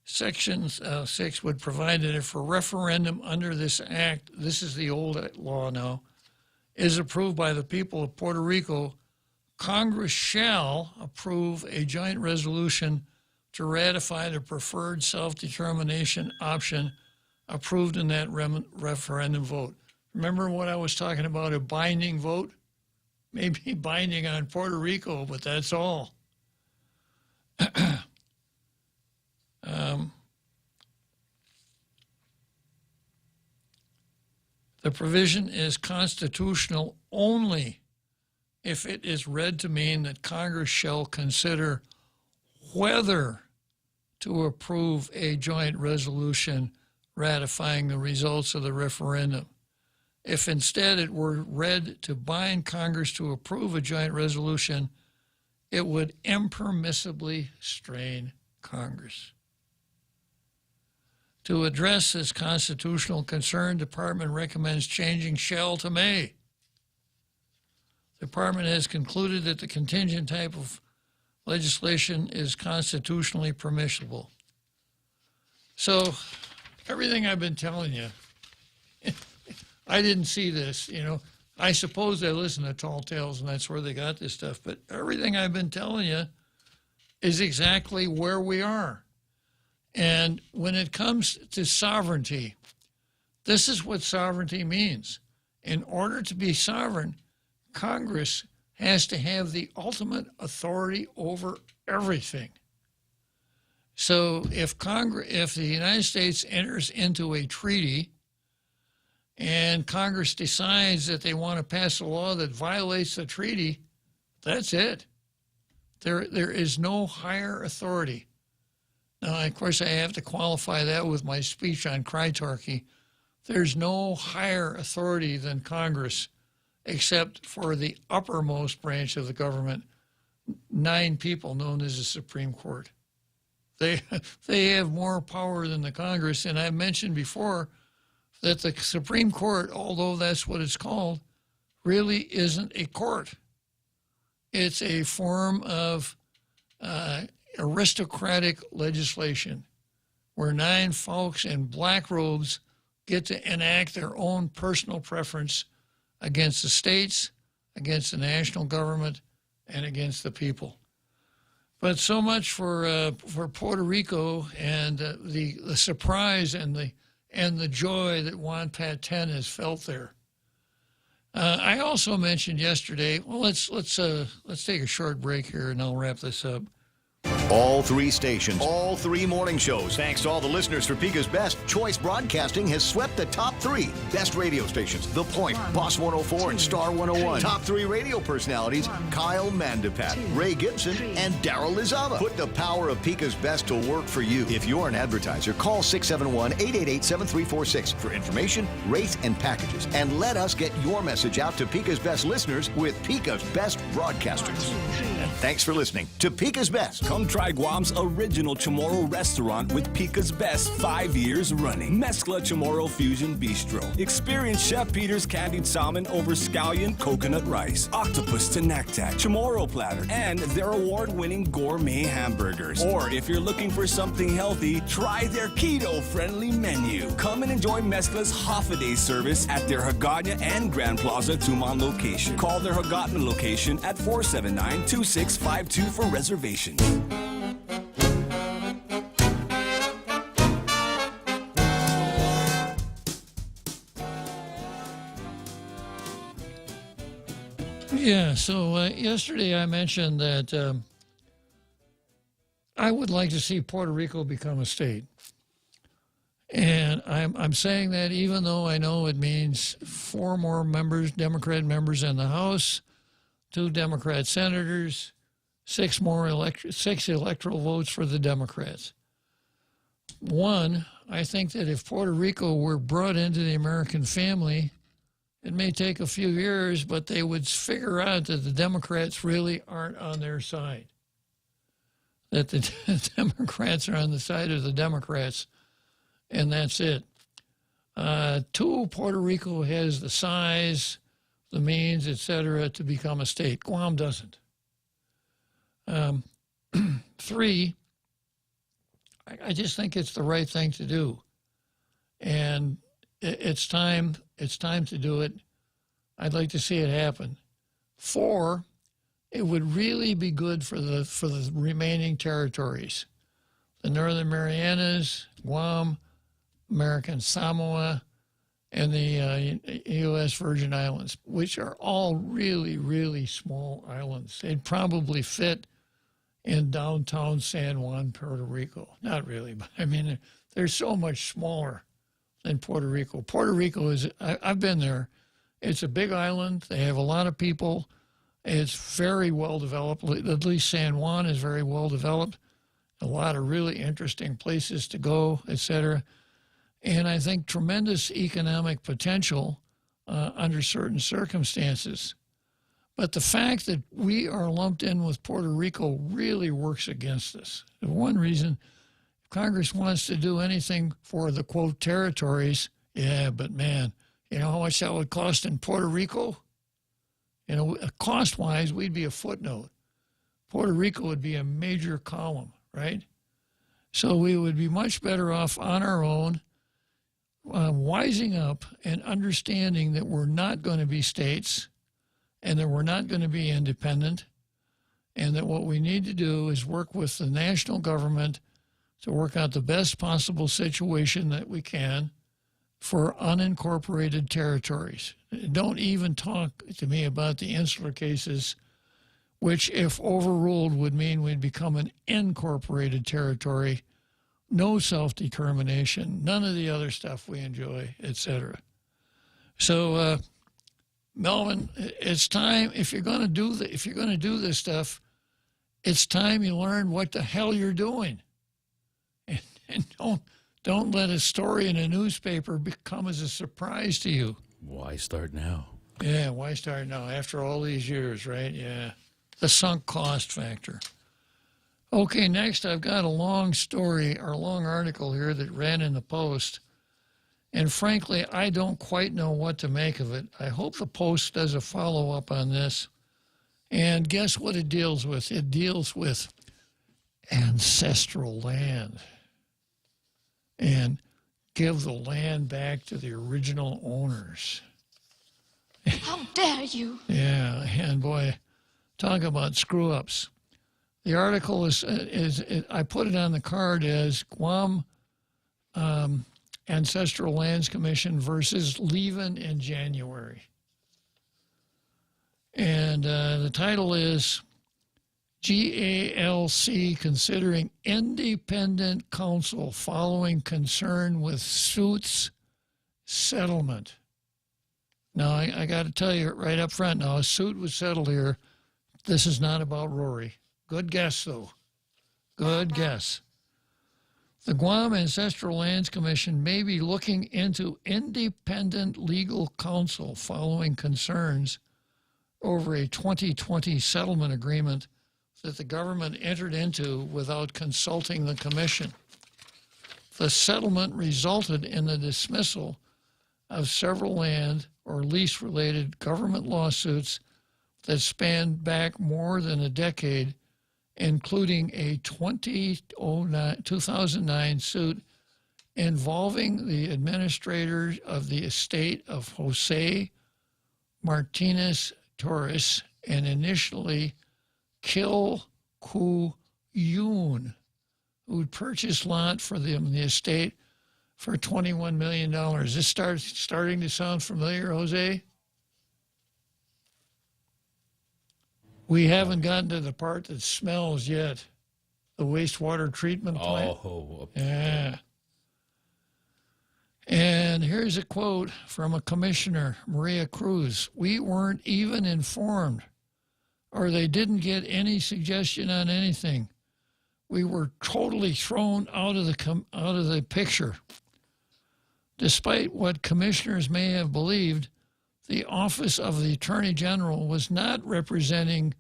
Section 6 would provide that if a referendum under this act, this is the old law now, is approved by the people of Puerto Rico, Congress shall approve a joint resolution to ratify the preferred self-determination option approved in that referendum vote. Remember what I was talking about, a binding vote? Maybe binding on Puerto Rico, but that's all. The provision is constitutional only if it is read to mean that Congress shall consider whether to approve a joint resolution ratifying the results of the referendum. If instead it were read to bind Congress to approve a joint resolution, it would impermissibly strain Congress. To address this constitutional concern, the Department recommends changing shall to may. The Department has concluded that the contingent type of legislation is constitutionally permissible. So everything I've been telling you, I didn't see this, you know. I suppose they listen to Tall Tales and that's where they got this stuff, but everything I've been telling you is exactly where we are. And when it comes to sovereignty, this is what sovereignty means. In order to be sovereign, Congress has to have the ultimate authority over everything. So if the United States enters into a treaty and Congress decides that they want to pass a law that violates the treaty, that's it. There is no higher authority. Now, of course, I have to qualify that with my speech on Krytarchy. There's no higher authority than Congress, except for the uppermost branch of the government, 9 people known as the Supreme Court. They have more power than the Congress, and I've mentioned before that the Supreme Court, although that's what it's called, really isn't a court. It's a form of aristocratic legislation where 9 folks in black robes get to enact their own personal preference against the states, against the national government, and against the people. But so much for Puerto Rico and the surprise and the joy that Juan Paten has felt there. I also mentioned yesterday. Well, let's take a short break here, and I'll wrap this up. All 3 stations, all 3 morning shows. Thanks to all the listeners for Pica's Best, Choice Broadcasting has swept the top 3 best radio stations. The Point, Boss 104, and Star 101. Top 3 radio personalities, Kyle Mandapat, Ray Gibson, and Daryl Lizava. Put the power of Pica's Best to work for you. If you're an advertiser, call 671-888-7346 for information, rates, and packages. And let us get your message out to Pica's Best listeners with Pica's Best Broadcasters. And thanks for listening to Pica's Best. Come try Guam's original Chamorro restaurant with Pica's Best 5 years running. Mezcla Chamorro Fusion Bistro. Experience Chef Peter's candied salmon over scallion coconut rice, octopus to naktak, Chamorro platter, and their award-winning gourmet hamburgers. Or if you're looking for something healthy, try their keto-friendly menu. Come and enjoy Mezcla's half-a-day service at their Hagåtña and Grand Plaza Tuman location. Call their Hagåtña location at 479-2652 for reservations. Yeah, so yesterday I mentioned that I would like to see Puerto Rico become a state. And I'm saying that even though I know it means 4 more members, Democrat members in the House, 2 Democrat senators, 6 electoral votes for the Democrats. 1, I think that if Puerto Rico were brought into the American family It may take a few years, but they would figure out that the Democrats really aren't on their side. That the Democrats are on the side of the Democrats, and that's it. 2, Puerto Rico has the size, the means, etc., to become a state. Guam doesn't. 3, I just think it's the right thing to do, and it's time to do it. I'd like to see it happen. 4, it would really be good for the remaining territories, the Northern Marianas, Guam, American Samoa, and the U.S. Virgin Islands, which are all really, really small islands. They'd probably fit in downtown San Juan, Puerto Rico. Not really, but I mean, they're so much smaller than Puerto Rico. Puerto Rico is, I've been there. It's a big island. They have a lot of people. It's very well developed. At least San Juan is very well developed. A lot of really interesting places to go, etc. And I think tremendous economic potential under certain circumstances. But the fact that we are lumped in with Puerto Rico really works against us. The one reason, if Congress wants to do anything for the, quote, territories, yeah, but man, you know how much that would cost in Puerto Rico? You know, cost-wise, we'd be a footnote. Puerto Rico would be a major column, right? So we would be much better off on our own, wising up and understanding that we're not going to be states and that we're not going to be independent, and that what we need to do is work with the national government to work out the best possible situation that we can for unincorporated territories. Don't even talk to me about the insular cases, which, if overruled, would mean we'd become an incorporated territory, no self-determination, none of the other stuff we enjoy, etc. So, Melvin, it's time. If you're going to do this stuff, it's time you learn what the hell you're doing, and don't let a story in a newspaper come as a surprise to you. Why start now? Yeah, why start now after all these years, right? Yeah, the sunk cost factor. Okay, next I've got a long story or a long article here that ran in the Post. And frankly, I don't quite know what to make of it. I hope the Post does a follow-up on this. And guess what it deals with? It deals with ancestral land. And give the land back to the original owners. How dare you? Yeah, and boy, talk about screw-ups. The article is I put it on the card as Guam Ancestral Lands Commission versus Leven in January. And the title is GALC considering independent counsel following concern with suits settlement. Now, I got to tell you right up front now, a suit was settled here. This is not about Rory. Good guess, though. Good guess. The Guam Ancestral Lands Commission may be looking into independent legal counsel following concerns over a 2020 settlement agreement that the government entered into without consulting the commission. The settlement resulted in the dismissal of several land or lease-related government lawsuits that spanned back more than a decade, including a 2009 suit involving the administrators of the estate of Jose Martinez Torres and initially Kil Ku Yoon, who purchased lot for them in the estate for $21 million. This starting to sound familiar, Jose? We haven't gotten to the part that smells yet. The wastewater treatment plant. Oh. Yeah. And here's a quote from a commissioner, Maria Cruz. We weren't even informed, or they didn't get any suggestion on anything. We were totally thrown out of the picture. Despite what commissioners may have believed, the Office of the Attorney General was not representing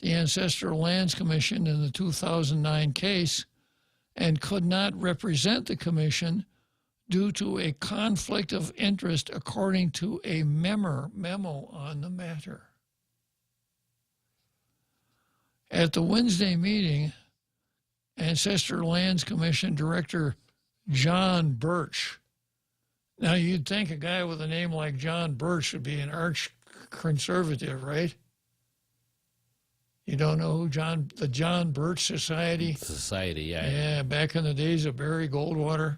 the Ancestral Lands Commission in the 2009 case and could not represent the commission due to a conflict of interest, according to a memo on the matter. At the Wednesday meeting, Ancestral Lands Commission Director John Birch. Now, you'd think a guy with a name like John Birch would be an arch conservative, right? You don't know who the John Birch Society? Society, yeah. Yeah, back in the days of Barry Goldwater.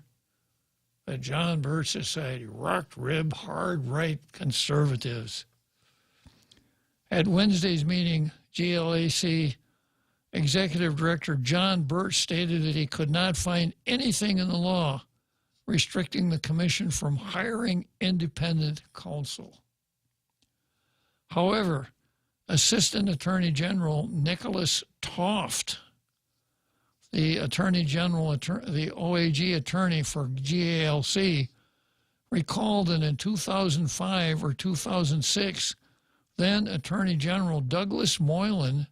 The John Birch Society, rocked rib, hard right conservatives. At Wednesday's meeting, GLAC Executive Director John Birch stated that he could not find anything in the law restricting the commission from hiring independent counsel. However, Assistant Attorney General Nicholas Toft, the Attorney General, the OAG attorney for GALC, recalled that in 2005 or 2006, then Attorney General Douglas Moylan,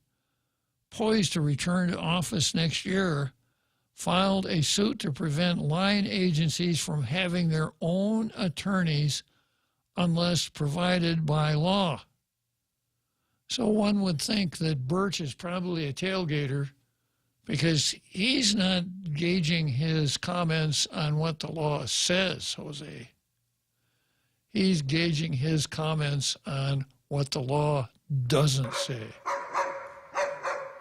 poised to return to office next year, filed a suit to prevent line agencies from having their own attorneys unless provided by law. So one would think that Birch is probably a tailgater because he's not gauging his comments on what the law says, Jose. He's gauging his comments on what the law doesn't say.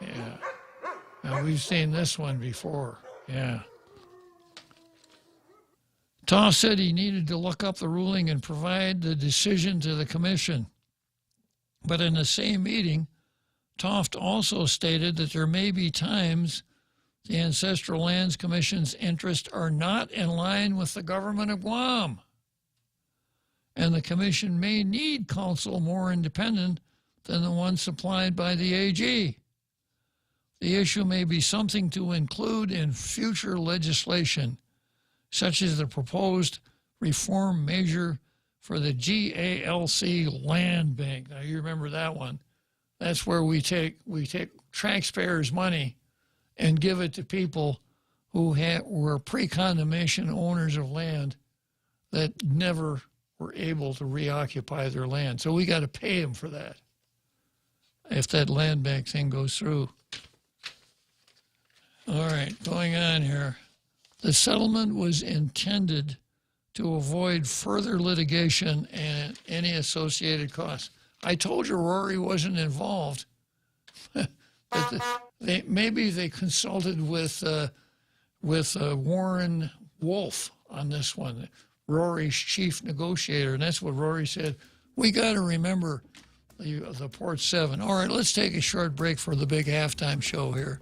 Yeah. Now, we've seen this one before. Yeah. Toff said he needed to look up the ruling and provide the decision to the commission. But in the same meeting, Toft also stated that there may be times the Ancestral Lands Commission's interests are not in line with the government of Guam, and the commission may need counsel more independent than the one supplied by the AG. The issue may be something to include in future legislation, such as the proposed reform measure for the GALC land bank. Now, you remember that one. That's where we take taxpayers' money and give it to people who were pre-condemnation owners of land that never were able to reoccupy their land. So we got to pay them for that if that land bank thing goes through. All right, going on here. The settlement was intended to avoid further litigation and any associated costs. I told you Rory wasn't involved. Maybe they consulted with Warren Wolf on this one, Rory's chief negotiator, and that's what Rory said. We got to remember the Port 7. All right, let's take a short break for the big halftime show here.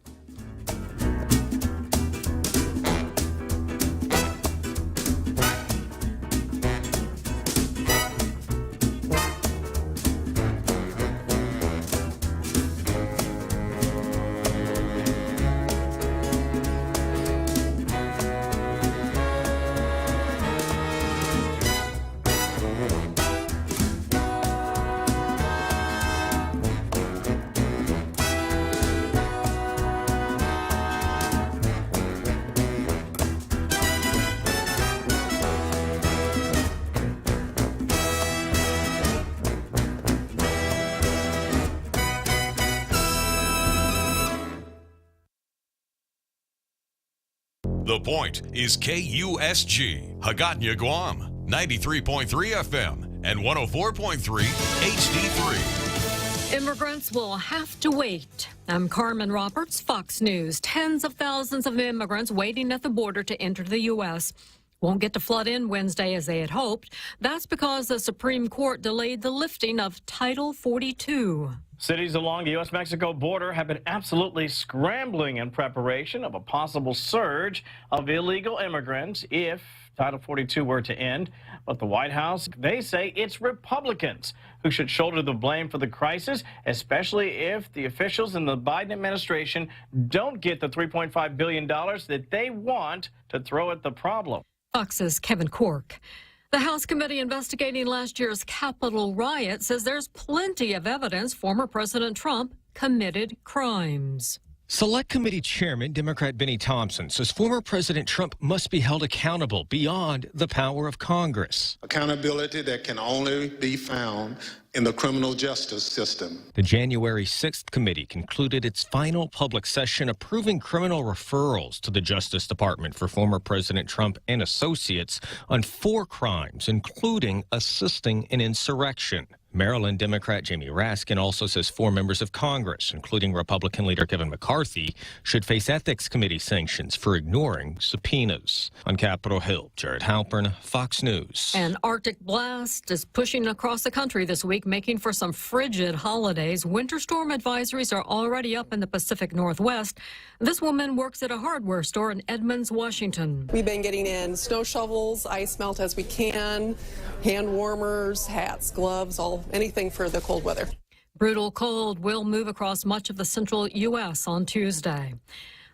The Point is KUSG, Hagåtña, Guam, 93.3 FM and 104.3 HD3. Immigrants will have to wait. I'm Carmen Roberts, Fox News. Tens of thousands of immigrants waiting at the border to enter the U.S. won't get to flood in Wednesday as they had hoped. That's because the Supreme Court delayed the lifting of Title 42. Cities along the U.S.-Mexico border have been absolutely scrambling in preparation of a possible surge of illegal immigrants if Title 42 were to end. But the White House, they say it's Republicans who should shoulder the blame for the crisis, especially if the officials in the Biden administration don't get the $3.5 billion that they want to throw at the problem. Fox's Kevin Cork. The House committee investigating last year's Capitol riot says there's plenty of evidence former President Trump committed crimes. Select Committee Chairman, Democrat Benny Thompson, says former President Trump must be held accountable beyond the power of Congress. Accountability that can only be found in the criminal justice system. The January 6th committee concluded its final public session approving criminal referrals to the Justice Department for former President Trump and associates on 4 crimes, including assisting an insurrection. Maryland Democrat Jamie Raskin also says 4 members of Congress, including Republican leader Kevin McCarthy, should face ethics committee sanctions for ignoring subpoenas. On Capitol Hill, Jared Halpern, Fox News. An Arctic blast is pushing across the country this week, making for some frigid holidays. Winter storm advisories are already up in the Pacific Northwest. This woman works at a hardware store in Edmonds, Washington. We've been getting in snow shovels, ice melt as we can, hand warmers, hats, gloves, anything for the cold weather. Brutal cold will move across much of the central U.S. on Tuesday.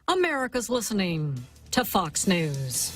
America's listening to Fox News.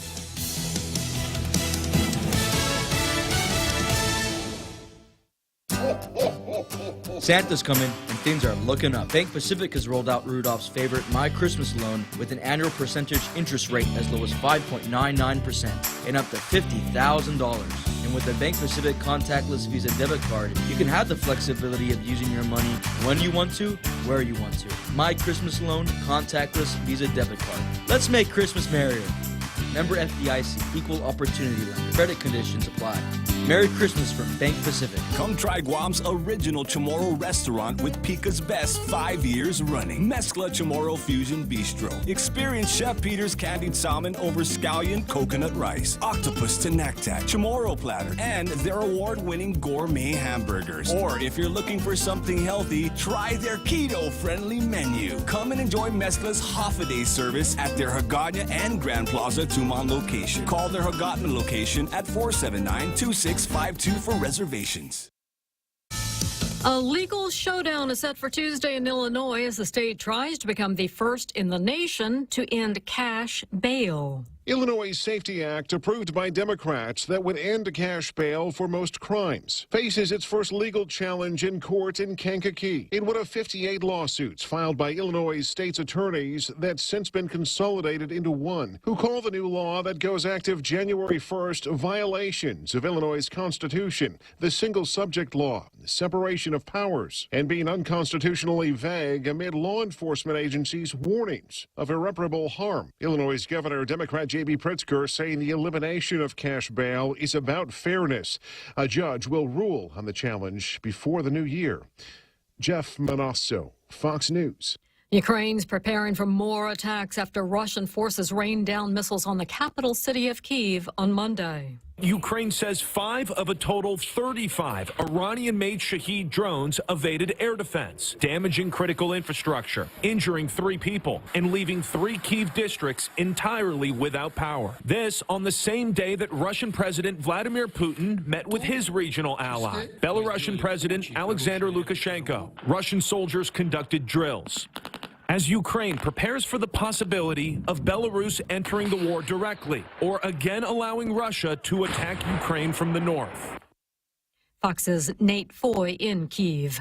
Santa's coming and things are looking up. Bank Pacific has rolled out Rudolph's favorite My Christmas loan with an annual percentage interest rate as low as 5.99% and up to $50,000. And with the Bank Pacific contactless Visa debit card, you can have the flexibility of using your money when you want to, where you want to. My Christmas loan, contactless Visa debit card. Let's make Christmas merrier. Member FDIC, equal opportunity lender. Credit conditions apply. Merry Christmas from Bank Pacific. Come try Guam's original Chamorro restaurant with Pica's Best 5 years running. Mezcla Chamorro Fusion Bistro. Experience Chef Peter's candied salmon over scallion coconut rice, octopus to naktak, Chamorro platter, and their award-winning gourmet hamburgers. Or if you're looking for something healthy, try their keto-friendly menu. Come and enjoy Mezcla's half-a-day service at their Hagåtña and Grand Plaza Tumon location. Call their Hagåtña location at 479-2652 for reservations. A legal showdown is set for Tuesday in Illinois as the state tries to become the first in the nation to end cash bail. Illinois' Safety Act, approved by Democrats that would end cash bail for most crimes, faces its first legal challenge in court in Kankakee in one of 58 lawsuits filed by Illinois' state's attorneys that's since been consolidated into one, who call the new law that goes active January 1st violations of Illinois' Constitution, the single subject law, the separation of powers, and being unconstitutionally vague amid law enforcement agencies' warnings of irreparable harm. Illinois' Governor, Democrat J.B. Pritzker, saying the elimination of cash bail is about fairness. A judge will rule on the challenge before the new year. Jeff Manasso, Fox News. Ukraine's preparing for more attacks after Russian forces rained down missiles on the capital city of Kyiv on Monday. Ukraine says 5 of a total 35 Iranian-made Shahed drones evaded air defense, damaging critical infrastructure, injuring 3 people, and leaving 3 Kyiv districts entirely without power. This on the same day that Russian President Vladimir Putin met with his regional ally, Belarusian President Alexander Lukashenko. Russian soldiers conducted drills as Ukraine prepares for the possibility of Belarus entering the war directly or again allowing Russia to attack Ukraine from the north. Fox's Nate Foy in Kyiv.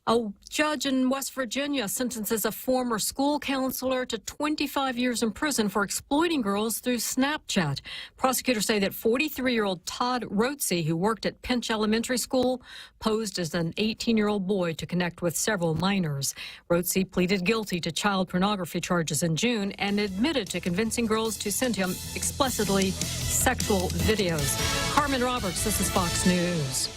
A judge in West Virginia sentences a former school counselor to 25 years in prison for exploiting girls through Snapchat. Prosecutors say that 43-year-old Todd Rotze, who worked at Pinch Elementary School, posed as an 18-year-old boy to connect with several minors. Rotze pleaded guilty to child pornography charges in June and admitted to convincing girls to send him explicitly sexual videos. Carmen Roberts, this is Fox News.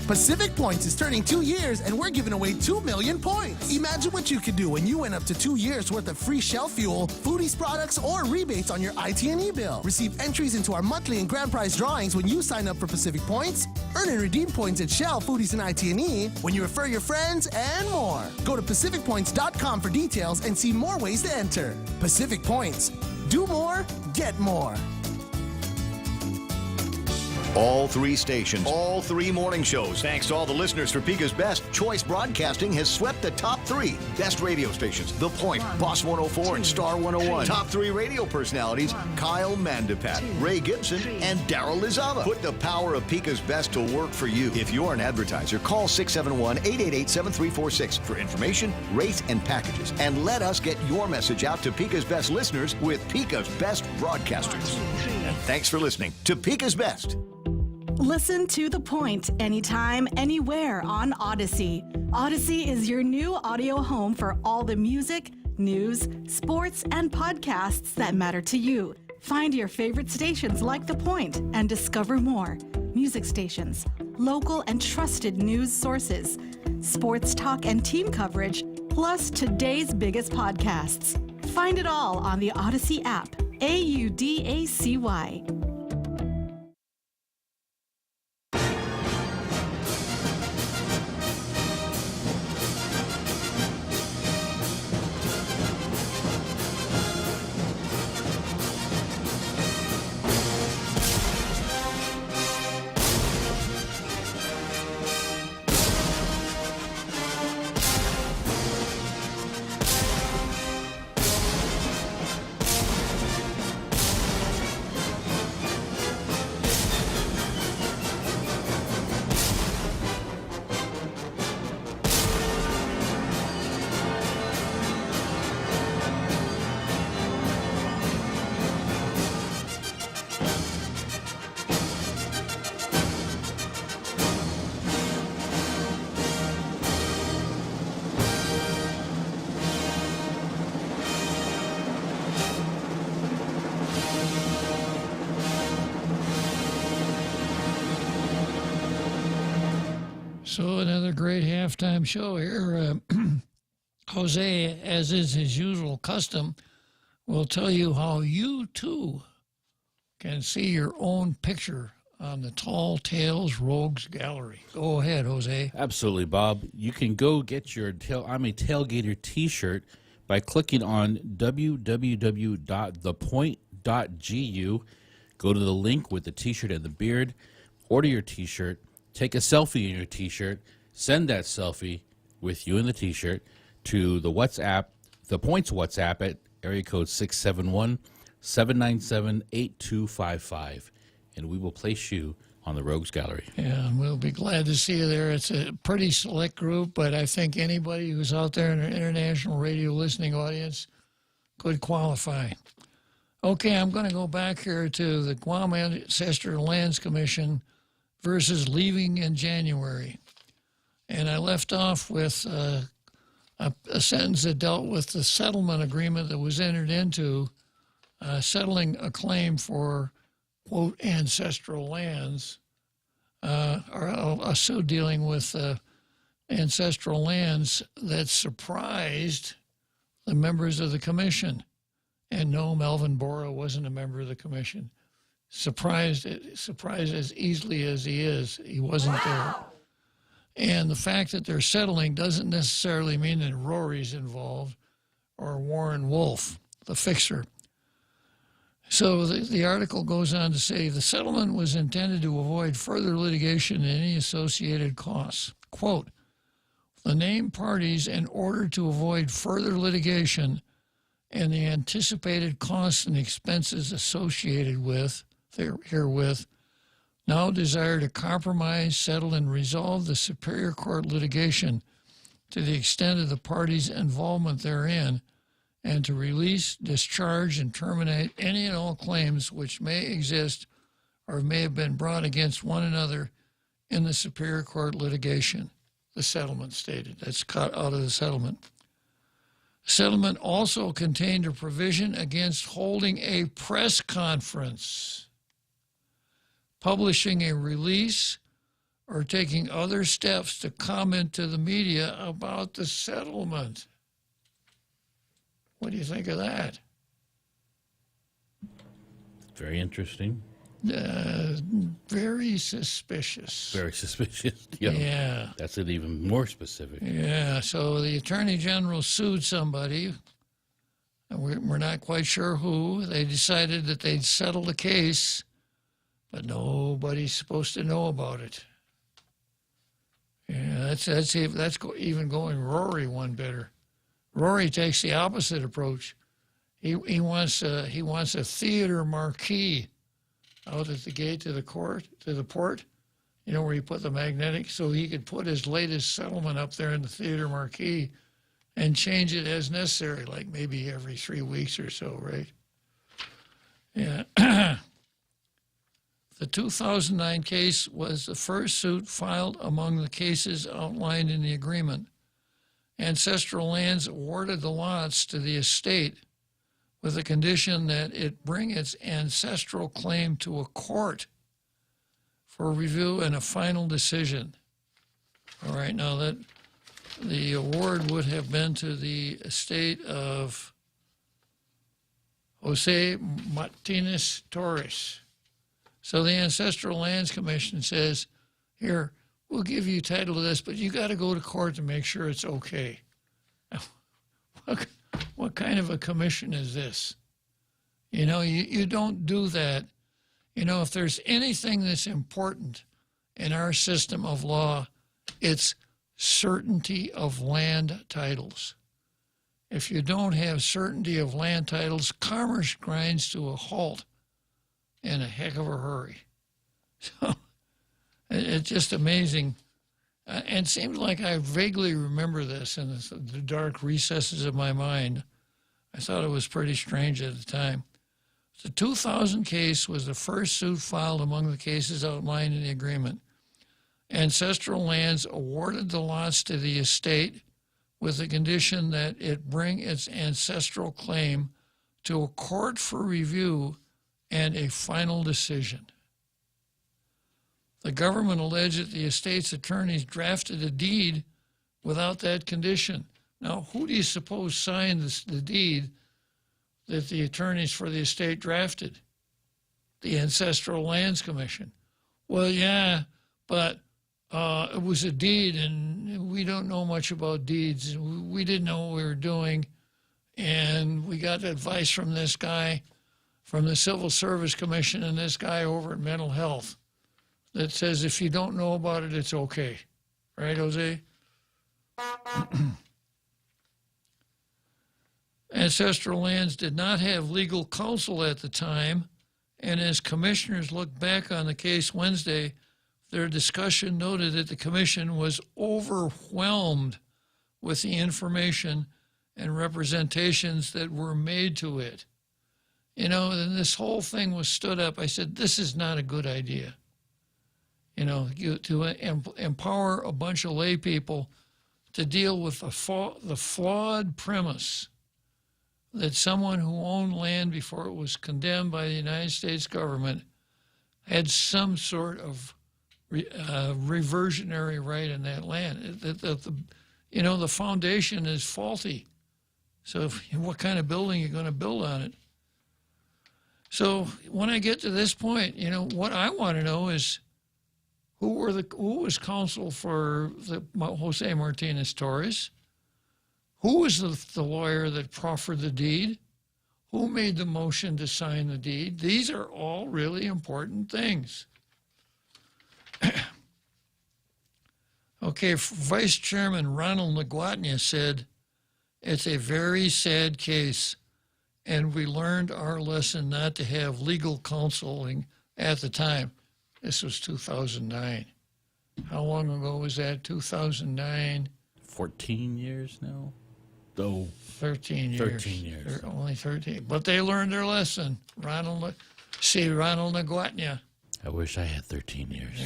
Pacific Points is turning 2 years, and we're giving away 2 million points. Imagine what you could do when you win up to 2 years worth of free Shell fuel, Foodies products, or rebates on your IT&E bill. Receive entries into our monthly and grand prize drawings when you sign up for Pacific Points. Earn and redeem points at Shell, Foodies, and IT&E when you refer your friends, and more. Go to PacificPoints.com for details and see more ways to enter. Pacific Points. Do more, get more. All 3 stations, all 3 morning shows. Thanks to all the listeners for Pika's Best, Choice Broadcasting has swept the top 3 best radio stations. The Point, Boss 104, and Star 101. Top 3 radio personalities, Kyle Mandapat, Ray Gibson, and Daryl Lizava. Put the power of Pika's Best to work for you. If you're an advertiser, call 671-888-7346 for information, rates, and packages. And let us get your message out to Pika's Best listeners with Pika's Best broadcasters. And thanks for listening to Pika's Best. Listen to The Point anytime, anywhere on Odyssey. Odyssey is your new audio home for all the music, news, sports, and podcasts that matter to you. Find your favorite stations like The Point and discover more. Music stations, local and trusted news sources, sports talk and team coverage, plus today's biggest podcasts. Find it all on the Odyssey app. AUDACY. So another great halftime show here. Jose, as is his usual custom, will tell you how you, too, can see your own picture on the Tall Tales Rogues Gallery. Go ahead, Jose. Absolutely, Bob. You can go get your I'm a Tailgater t-shirt by clicking on www.thepoint.gu. Go to the link with the t-shirt and the beard. Order your t-shirt. Take a selfie in your t-shirt. Send that selfie with you in the t-shirt to the WhatsApp, the Points WhatsApp at area code 671-797-8255. And we will place you on the Rogues Gallery. Yeah, and we'll be glad to see you there. It's a pretty select group, but I think anybody who's out there in an international radio listening audience could qualify. Okay, I'm going to go back here to the Guam Ancestral Lands Commission versus leaving in January. And I left off with a sentence that dealt with the settlement agreement that was entered into, settling a claim for, quote, ancestral lands, or also dealing with ancestral lands that surprised the members of the commission. And no, Melvin Bora wasn't a member of the commission. Surprised as easily as he is, he wasn't there. And the fact that they're settling doesn't necessarily mean that Rory's involved or Warren Wolf, the fixer. So the article goes on to say the settlement was intended to avoid further litigation and any associated costs. Quote, the named parties, in order to avoid further litigation and the anticipated costs and expenses associated with herewith, now desire to compromise, settle, and resolve the Superior Court litigation to the extent of the parties' involvement therein, and to release, discharge, and terminate any and all claims which may exist or may have been brought against one another in the Superior Court litigation, the settlement stated. That's cut out of the settlement. The settlement also contained a provision against holding a press conference, publishing a release, or taking other steps to comment to the media about the settlement. What do you think of that? Very interesting. Very suspicious. Very suspicious. Yeah. That's it, even more specific. Yeah, so the Attorney General sued somebody. We're not quite sure who. They decided that they'd settle the case but nobody's supposed to know about it. Yeah, that's even going Rory one better. Rory takes the opposite approach. He wants a theater marquee out at the gate to the port, where you put the magnetic, so he could put his latest settlement up there in the theater marquee and change it as necessary, like maybe every 3 weeks or so, right? Yeah. The 2009 case was the first suit filed among the cases outlined in the agreement. Ancestral Lands awarded the lots to the estate with the condition that it bring its ancestral claim to a court for review and a final decision. All right, now that the award would have been to the estate of Jose Martinez Torres. So the Ancestral Lands Commission says, here, we'll give you title to this, but you got to go to court to make sure it's okay. What kind of a commission is this? You don't do that. If there's anything that's important in our system of law, it's certainty of land titles. If you don't have certainty of land titles, commerce grinds to a halt in a heck of a hurry. So it's just amazing. And it seems like I vaguely remember this in the dark recesses of my mind. I thought it was pretty strange at the time. The 2000 case was the first suit filed among the cases outlined in the agreement. Ancestral Lands awarded the lots to the estate with the condition that it bring its ancestral claim to a court for review and a final decision. The government alleged that the estate's attorneys drafted a deed without that condition. Now, who do you suppose signed the deed that the attorneys for the estate drafted? The Ancestral Lands Commission. Well, yeah, but it was a deed, and we don't know much about deeds. We didn't know what we were doing, and we got advice from this guy from the Civil Service Commission and this guy over at Mental Health that says if you don't know about it, it's okay. Right, Jose? Ancestral Lands did not have legal counsel at the time, and as commissioners looked back on the case Wednesday, their discussion noted that the commission was overwhelmed with the information and representations that were made to it. And this whole thing was stood up. I said, this is not a good idea. To empower a bunch of lay people to deal with the flawed premise that someone who owned land before it was condemned by the United States government had some sort of reversionary right in that land. The foundation is faulty. So what kind of building are you going to build on it? So when I get to this point, what I want to know is who was counsel for Jose Martinez Torres? Who was the lawyer that proffered the deed? Who made the motion to sign the deed? These are all really important things. Okay, Vice Chairman Ronald Nagwatnia said, it's a very sad case, and we learned our lesson not to have legal counseling at the time. This was 2009. How long ago was that? 2009? 14 years now? Oh, 13 years. 13 years. Only 13. But they learned their lesson. Ronald Nagwatnia. I wish I had 13 years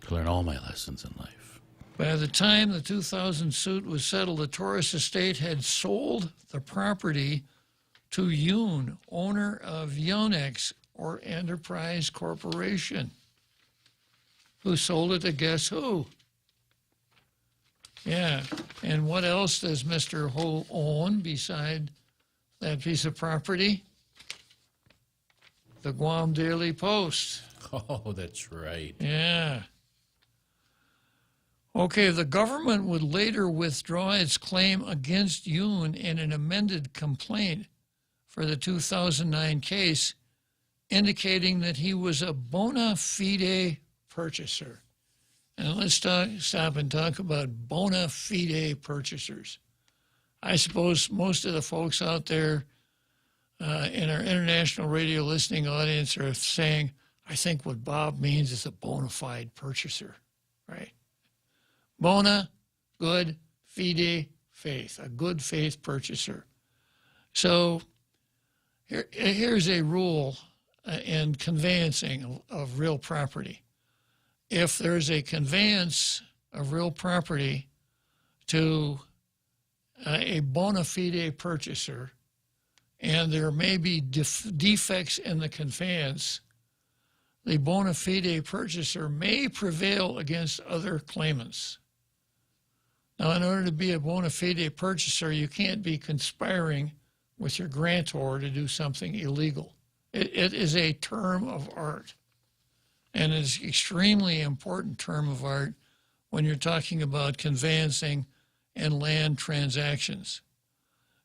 to learn all my lessons in life. By the time the 2000 suit was settled, the Torres estate had sold the property to Yoon, owner of Yonex, or Enterprise Corporation, who sold it to guess who? Yeah, and what else does Mr. Ho own beside that piece of property? The Guam Daily Post. Oh, that's right. Yeah. Okay, the government would later withdraw its claim against Yoon in an amended complaint for the 2009 case, indicating that he was a bona fide purchaser. And let's stop and talk about bona fide purchasers. I suppose most of the folks out there in our international radio listening audience are saying, I think what Bob means is a bona fide purchaser, right? Bona, good, fide, faith, a good faith purchaser. So here's a rule in conveyancing of real property. If there's a conveyance of real property to a bona fide purchaser, and there may be defects in the conveyance, the bona fide purchaser may prevail against other claimants. Now, in order to be a bona fide purchaser, you can't be conspiring with your grantor to do something illegal. It is a term of art, and it's an extremely important term of art when you're talking about conveyancing and land transactions.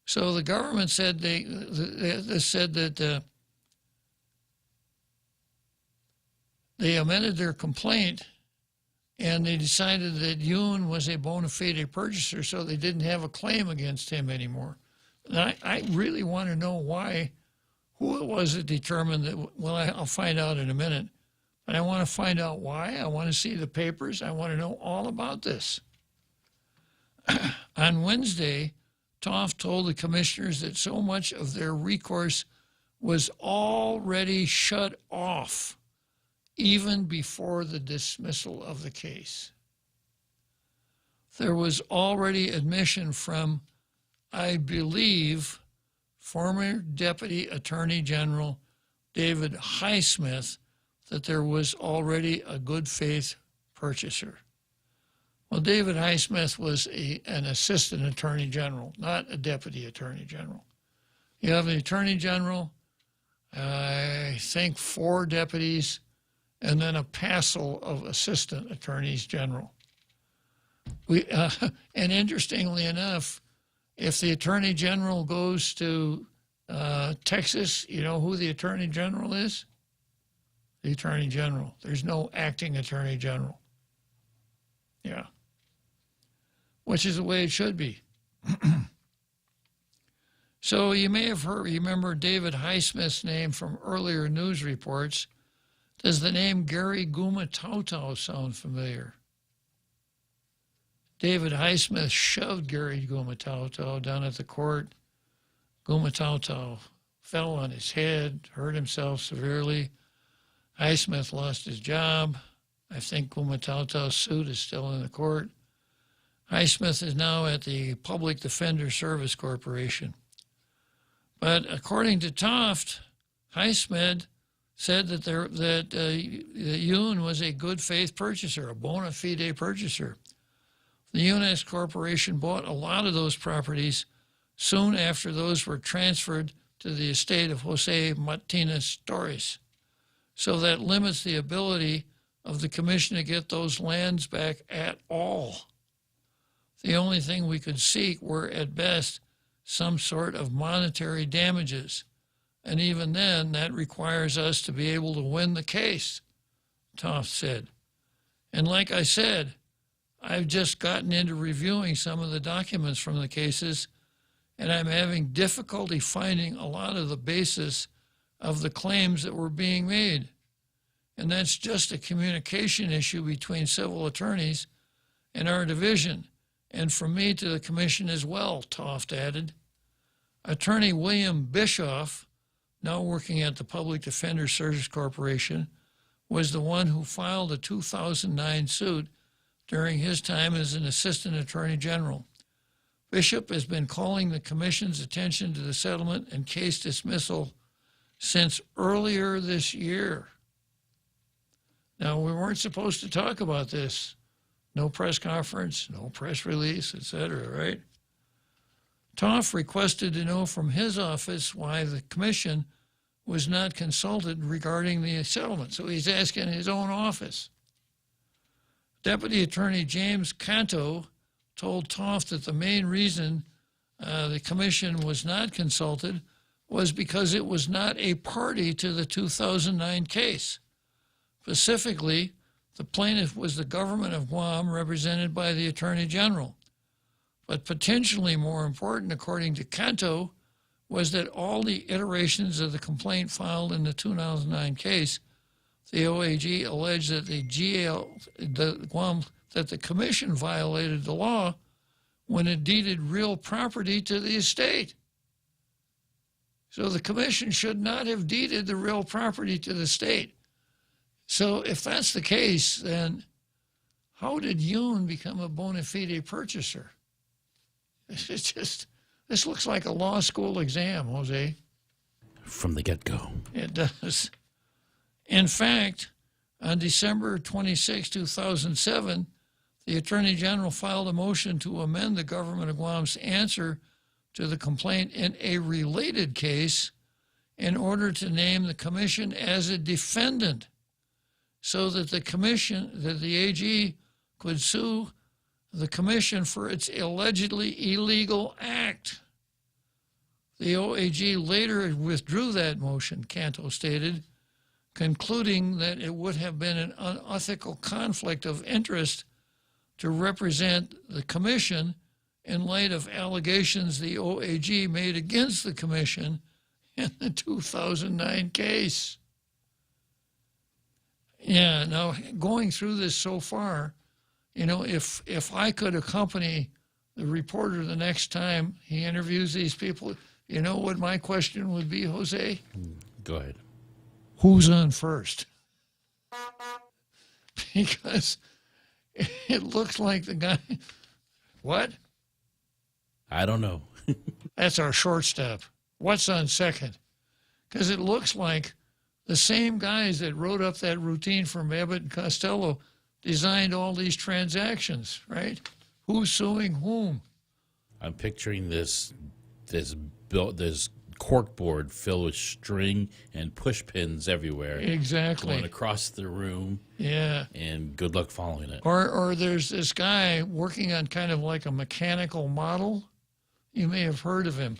So the government said they said that they amended their complaint, and they decided that Yoon was a bona fide purchaser, so they didn't have a claim against him anymore. And I really want to know why, who it was that determined that. Well, I'll find out in a minute, but I want to find out why. I want to see the papers. I want to know all about this. On Wednesday, Toft told the commissioners that so much of their recourse was already shut off even before the dismissal of the case. There was already admission from, I believe, former Deputy Attorney General David Highsmith that there was already a good faith purchaser. Well, David Highsmith was an assistant attorney general, not a deputy attorney general. You have an attorney general, I think 4 deputies, and then a passel of assistant attorneys general. And interestingly enough, if the attorney general goes to Texas, you know who the attorney general is? The attorney general. There's no acting attorney general. Yeah. Which is the way it should be. So you may have remember David Highsmith's name from earlier news reports. Does the name Gary Gumatautau sound familiar? David Highsmith shoved Gary Gumatautau down at the court. Gumatautau fell on his head, hurt himself severely. Highsmith lost his job. I think Gumatautau's suit is still in the court. Highsmith is now at the Public Defender Service Corporation. But according to Toft, Highsmith said that Yoon was a good faith purchaser, a bona fide purchaser. The UNS Corporation bought a lot of those properties soon after those were transferred to the estate of Jose Martinez Torres. So that limits the ability of the commission to get those lands back at all. The only thing we could seek were, at best, some sort of monetary damages. And even then, that requires us to be able to win the case, Toft said. And like I said, I've just gotten into reviewing some of the documents from the cases, and I'm having difficulty finding a lot of the basis of the claims that were being made. And that's just a communication issue between civil attorneys and our division, and from me to the commission as well, Toft added. Attorney William Bischoff, now working at the Public Defender Service Corporation, was the one who filed a 2009 suit during his time as an assistant attorney general. Bishop has been calling the commission's attention to the settlement and case dismissal since earlier this year. Now, we weren't supposed to talk about this. No press conference, no press release, etc., right? Toft requested to know from his office why the commission was not consulted regarding the settlement. So he's asking his own office. Deputy Attorney James Canto told Toft that the main reason the commission was not consulted was because it was not a party to the 2009 case. Specifically, the plaintiff was the government of Guam, represented by the Attorney General. But potentially more important, according to Kanto, was that all the iterations of the complaint filed in the 2009 case, the OAG alleged that that the commission violated the law when it deeded real property to the estate. So the commission should not have deeded the real property to the state. So if that's the case, then how did Yoon become a bona fide purchaser? It's just, this looks like a law school exam, Jose. From the get-go. It does. In fact, on December 26, 2007, the Attorney General filed a motion to amend the government of Guam's answer to the complaint in a related case in order to name the commission as a defendant so that the AG could sue the commission for its allegedly illegal act. The OAG later withdrew that motion, Kanto stated, concluding that it would have been an unethical conflict of interest to represent the commission in light of allegations the OAG made against the commission in the 2009 case. Yeah, now going through this so far, you know, if I could accompany the reporter the next time he interviews these people, you know what my question would be, Jose? Go ahead. Who's on first? Because it looks like the guy... What? I don't know. That's our shortstop. What's on second? Because it looks like the same guys that wrote up that routine from Abbott and Costello designed all these transactions, right? Who's suing whom? I'm picturing this corkboard filled with string and push pins everywhere. Exactly. Going across the room. Yeah. And good luck following it. Or there's this guy working on kind of like a mechanical model. You may have heard of him.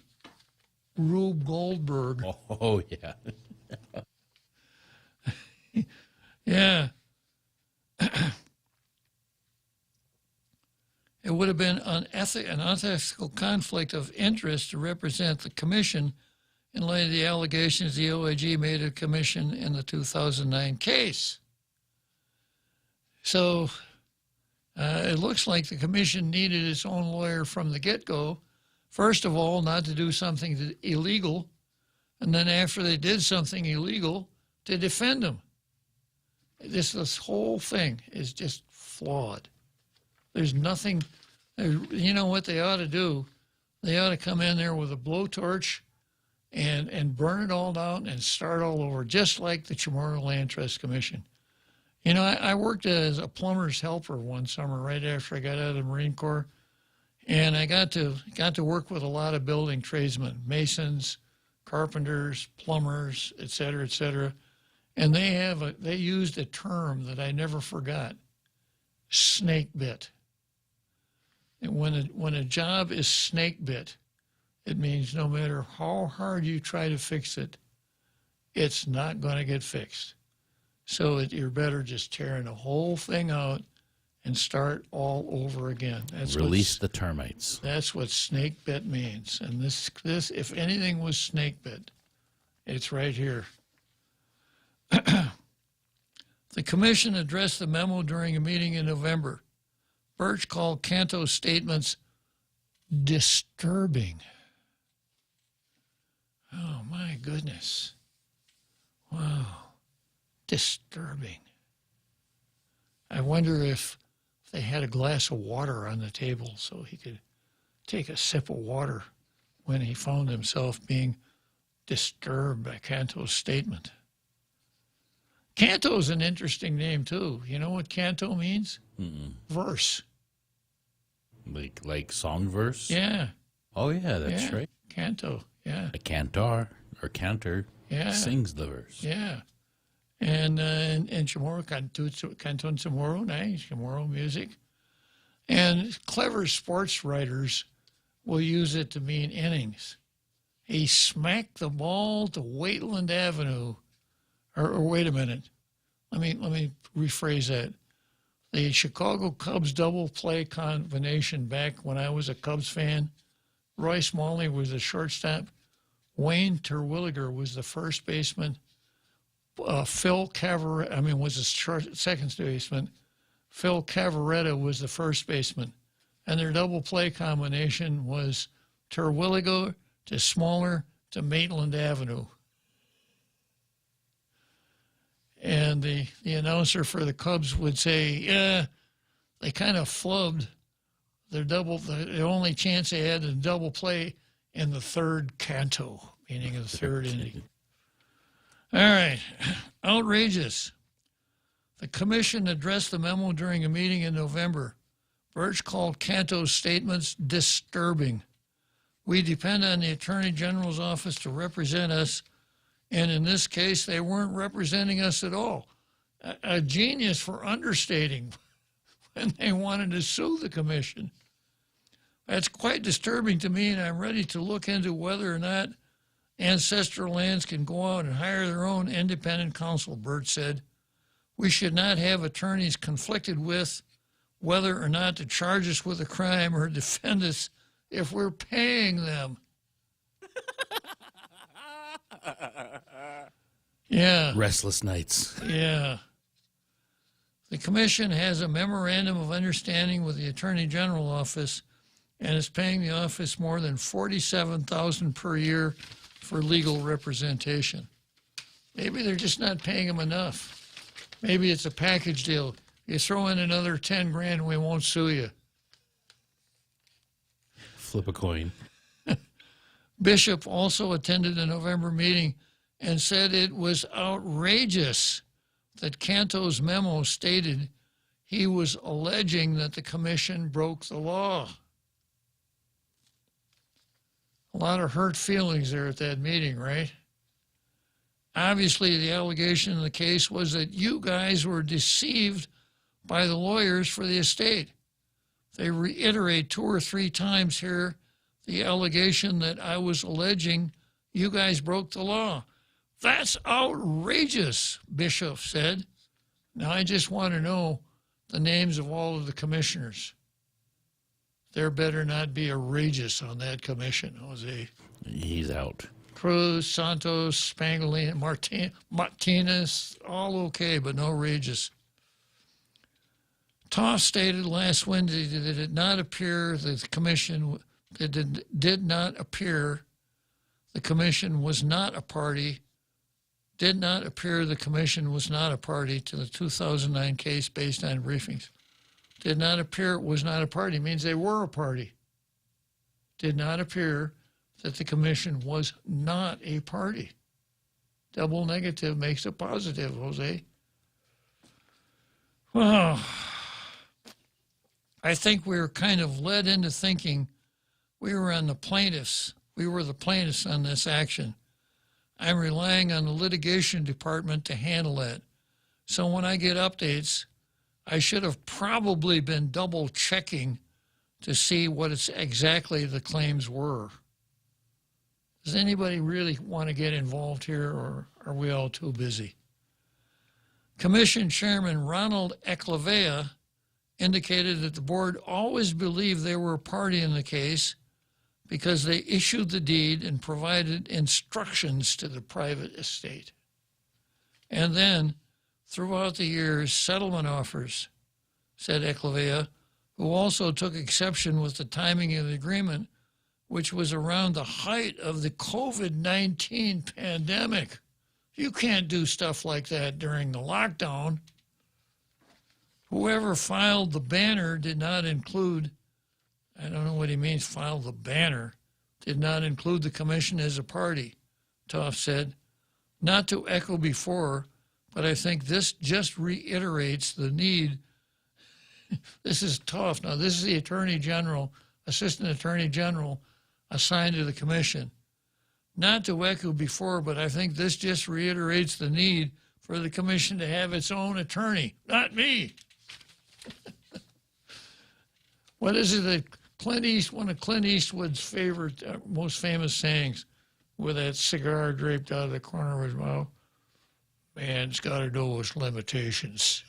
Rube Goldberg. Oh yeah. Yeah. It would have been an unethical conflict of interest to represent the commission in light of the allegations the OAG made of the commission in the 2009 case. So it looks like the commission needed its own lawyer from the get-go. First of all, not to do something illegal, and then after they did something illegal, to defend them. This whole thing is just flawed. There's nothing, you know what they ought to do? They ought to come in there with a blowtorch and burn it all down and start all over, just like the Chamorro Land Trust Commission. You know, I worked as a plumber's helper one summer right after I got out of the Marine Corps, and I got to work with a lot of building tradesmen, masons, carpenters, plumbers, et cetera, and they used a term that I never forgot: snake bit. And when a job is snake bit, it means no matter how hard you try to fix it, it's not going to get fixed. So you're better just tearing the whole thing out and start all over again. Release the termites. That's what snake bit means. And this, if anything was snake bit, it's right here. The commission addressed the memo during a meeting in November. Birch called Kanto's statements disturbing. Oh, my goodness. Wow. Disturbing. I wonder if they had a glass of water on the table so he could take a sip of water when he found himself being disturbed by Kanto's statement. Kanto's an interesting name, too. You know what Kanto means? Verse. Like song verse? Yeah. Oh, yeah, that's right. Kanto, yeah. A cantor or counter sings the verse. Yeah. And Chamorro, Canton Chamorro, nice, Chamorro music. And clever sports writers will use it to mean innings. He smacked the ball to Wayland Avenue. Or wait a minute. Let me rephrase that. The Chicago Cubs double play combination back when I was a Cubs fan, Roy Smalley was the shortstop. Wayne Terwilliger was the first baseman. Phil Cavaretta, was the second baseman. Phil Cavaretta was the first baseman. And their double play combination was Terwilliger to Smaller to Maitland Avenue. And the announcer for the Cubs would say, yeah, they kind of flubbed the only chance they had to double play in the third canto, meaning in the third inning. All right, outrageous. The commission addressed the memo during a meeting in November. Birch called Canto's statements disturbing. We depend on the Attorney General's office to represent us, and in this case, they weren't representing us at all. A genius for understating when they wanted to sue the commission. That's quite disturbing to me, and I'm ready to look into whether or not ancestral lands can go out and hire their own independent counsel, Birch said. We should not have attorneys conflicted with whether or not to charge us with a crime or defend us if we're paying them. Yeah. Restless nights. Yeah. The commission has a memorandum of understanding with the Attorney General office and is paying the office more than $47,000 per year for legal representation. Maybe they're just not paying them enough. Maybe it's a package deal. You throw in another 10 grand, we won't sue you. Flip a coin. Bishop also attended the November meeting and said it was outrageous that Canto's memo stated he was alleging that the commission broke the law. A lot of hurt feelings there at that meeting, right? Obviously, the allegation in the case was that you guys were deceived by the lawyers for the estate. They reiterate 2 or 3 times here the allegation that I was alleging you guys broke the law. That's outrageous, Bishop said. Now, I just want to know the names of all of the commissioners. There better not be outrageous on that commission, Jose. He's out. Cruz, Santos, Spangolin, Martinez, all okay, but no outrageous. Toff stated last Wednesday that it did not appear that the commission did not appear the commission was not a party. Did not appear the commission was not a party to the 2009 case based on briefings. Did not appear it was not a party means they were a party. Did not appear that the commission was not a party. Double negative makes a positive, Jose. Well, I think we were kind of led into thinking we were on the plaintiffs. We were the plaintiffs on this action. I'm relying on the litigation department to handle that. So when I get updates, I should have probably been double checking to see what exactly the claims were. Does anybody really want to get involved here, or are we all too busy? Commission Chairman Ronald Eklevea indicated that the board always believed they were a party in the case because they issued the deed and provided instructions to the private estate. And then, throughout the years, settlement offers, said Eklevea, who also took exception with the timing of the agreement, which was around the height of the COVID-19 pandemic. You can't do stuff like that during the lockdown. Whoever filed the banner did not include, I don't know what he means, filed the banner, did not include the commission as a party, Toff said. Not to echo before, but I think this just reiterates the need. This is Toff. Now, this is the Attorney General, Assistant Attorney General assigned to the commission. Not to echo before, but I think this just reiterates the need for the commission to have its own attorney, not me. What is it that one of Clint Eastwood's favorite, most famous sayings, with that cigar draped out of the corner of his mouth. Man's got to know his limitations.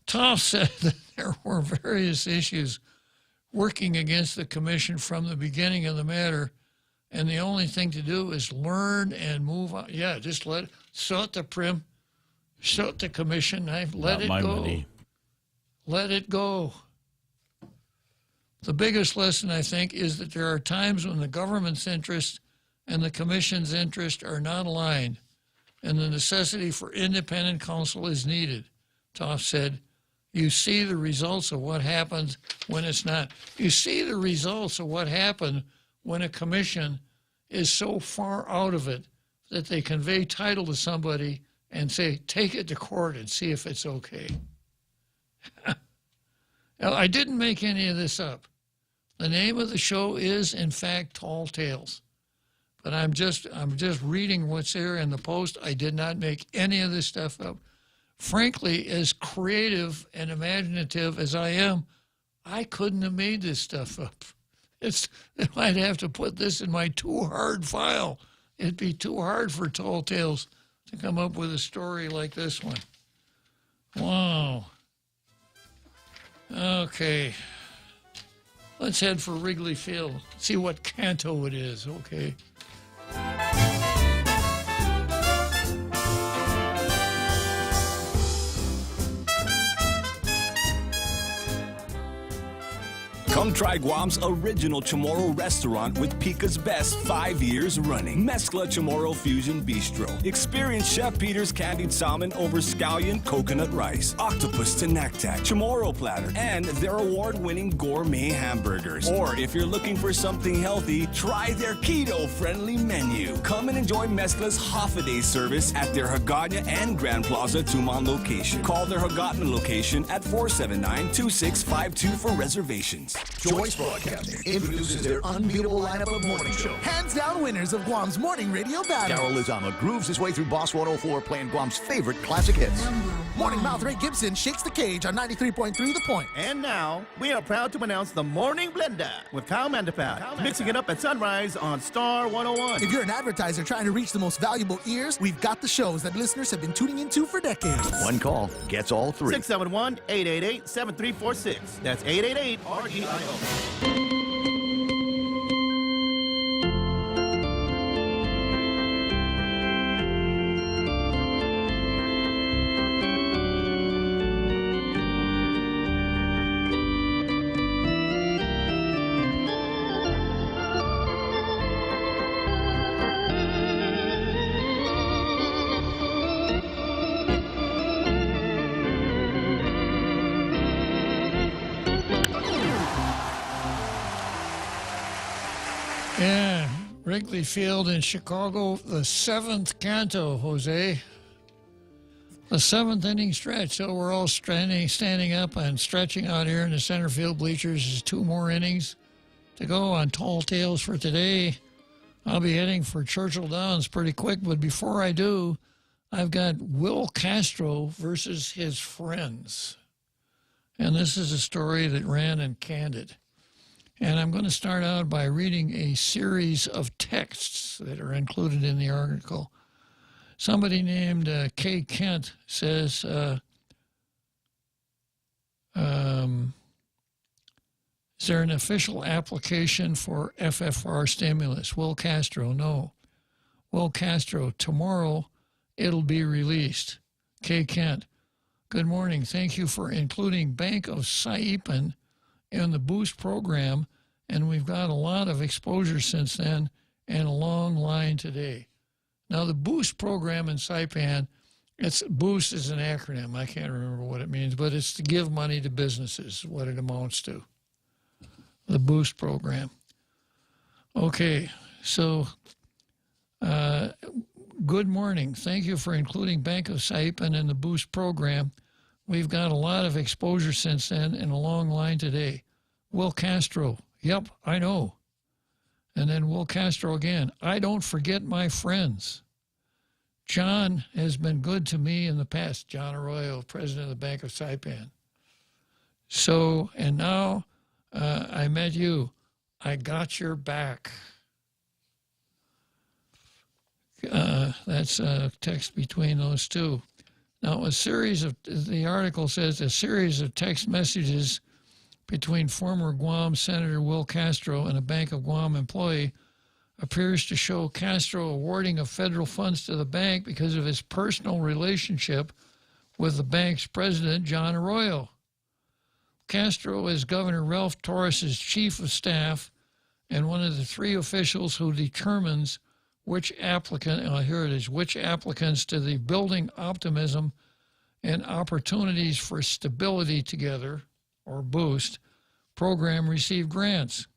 Toff said that there were various issues working against the commission from the beginning of the matter, and the only thing to do is learn and move on. Yeah, just shut the prim, shut the commission. Let it go. Money. Let it go. The biggest lesson, I think, is that there are times when the government's interest and the commission's interest are not aligned, and the necessity for independent counsel is needed. Toff said, you see the results of what happens when it's not. You see the results of what happened when a commission is so far out of it that they convey title to somebody and say, take it to court and see if it's okay. Now, I didn't make any of this up. The name of the show is, in fact, Tall Tales. But I'm just reading what's there in the Post. I did not make any of this stuff up. Frankly, as creative and imaginative as I am, I couldn't have made this stuff up. I'd have to put this in my too hard file. It'd be too hard for Tall Tales to come up with a story like this one. Wow. Okay. Let's head for Wrigley Field. See what canto it is, okay? Come try Guam's original Chamorro restaurant with Pica's Best 5 years running. Mezcla Chamorro Fusion Bistro. Experience Chef Peter's candied salmon over scallion coconut rice, octopus to naktak, Chamorro platter, and their award-winning gourmet hamburgers. Or if you're looking for something healthy, try their keto-friendly menu. Come and enjoy Mezcla's half-a-day service at their Hagåtña and Grand Plaza Tumon location. Call their Hagåtña location at 479-2652 for reservations. Joyce Broadcasting introduces their unbeatable lineup of morning shows. Hands down winners of Guam's morning radio battle. Daryl Lizama grooves his way through Boss 104 playing Guam's favorite classic hits. Morning Mouth Ray Gibson shakes the cage on 93.3 The Point. And now, we are proud to announce the Morning Blender with Kyle Mandapat, mixing it up at sunrise on Star 101. If you're an advertiser trying to reach the most valuable ears, we've got the shows that listeners have been tuning into for decades. One call gets all three. 671-888-7346. That's 888-RGIO. Yeah, Wrigley Field in Chicago, the seventh canto, Jose. The seventh inning stretch. So we're all standing up and stretching out here in the center field bleachers. There's 2 more innings to go on Tall Tales for today. I'll be heading for Churchill Downs pretty quick, but before I do, I've got Will Castro versus his friends. And this is a story that ran in Candid. And I'm going to start out by reading a series of texts that are included in the article. Somebody named Kay Kent says, is there an official application for FFR stimulus? Will Castro, no. Will Castro, tomorrow it'll be released. Kay Kent, good morning. Thank you for including Bank of Saipan in the Boost program, and we've got a lot of exposure since then and a long line today. Now, the Boost program in Saipan, Boost is an acronym. I can't remember what it means, but it's to give money to businesses, what it amounts to. The Boost program. Okay, so good morning. Thank you for including Bank of Saipan in the Boost program. We've got a lot of exposure since then and a long line today. Will Castro, yep, I know. And then Will Castro again, I don't forget my friends. John has been good to me in the past. John Arroyo, president of the Bank of Saipan. So, and now I met you. I got your back. That's a text between those two. Now, the article says a series of text messages between former Guam Senator Will Castro and a Bank of Guam employee appears to show Castro awarding of federal funds to the bank because of his personal relationship with the bank's president, John Arroyo. Castro is Governor Ralph Torres's chief of staff and one of the three officials who determines which applicants to the Building Optimism and Opportunities for Stability Together, or BOOST, program receive grants.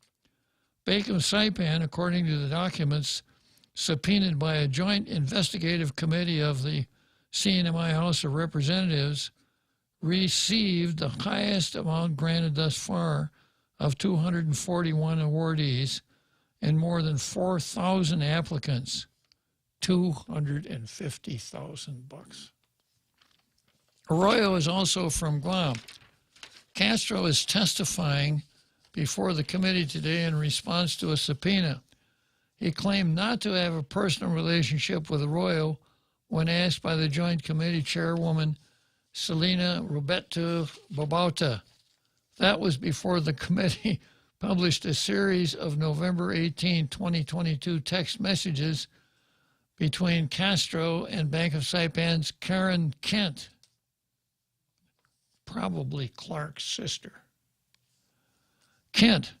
Bank of Saipan, according to the documents subpoenaed by a joint investigative committee of the CNMI House of Representatives, received the highest amount granted thus far of 241 awardees and more than 4,000 applicants, $250,000. Arroyo is also from Guam. Castro is testifying before the committee today in response to a subpoena. He claimed not to have a personal relationship with Arroyo when asked by the Joint Committee Chairwoman Selena Roberto Bobauta. That was before the committee published a series of November 18, 2022 text messages between Castro and Bank of Saipan's Karen Kent, probably Clark's sister. Kent,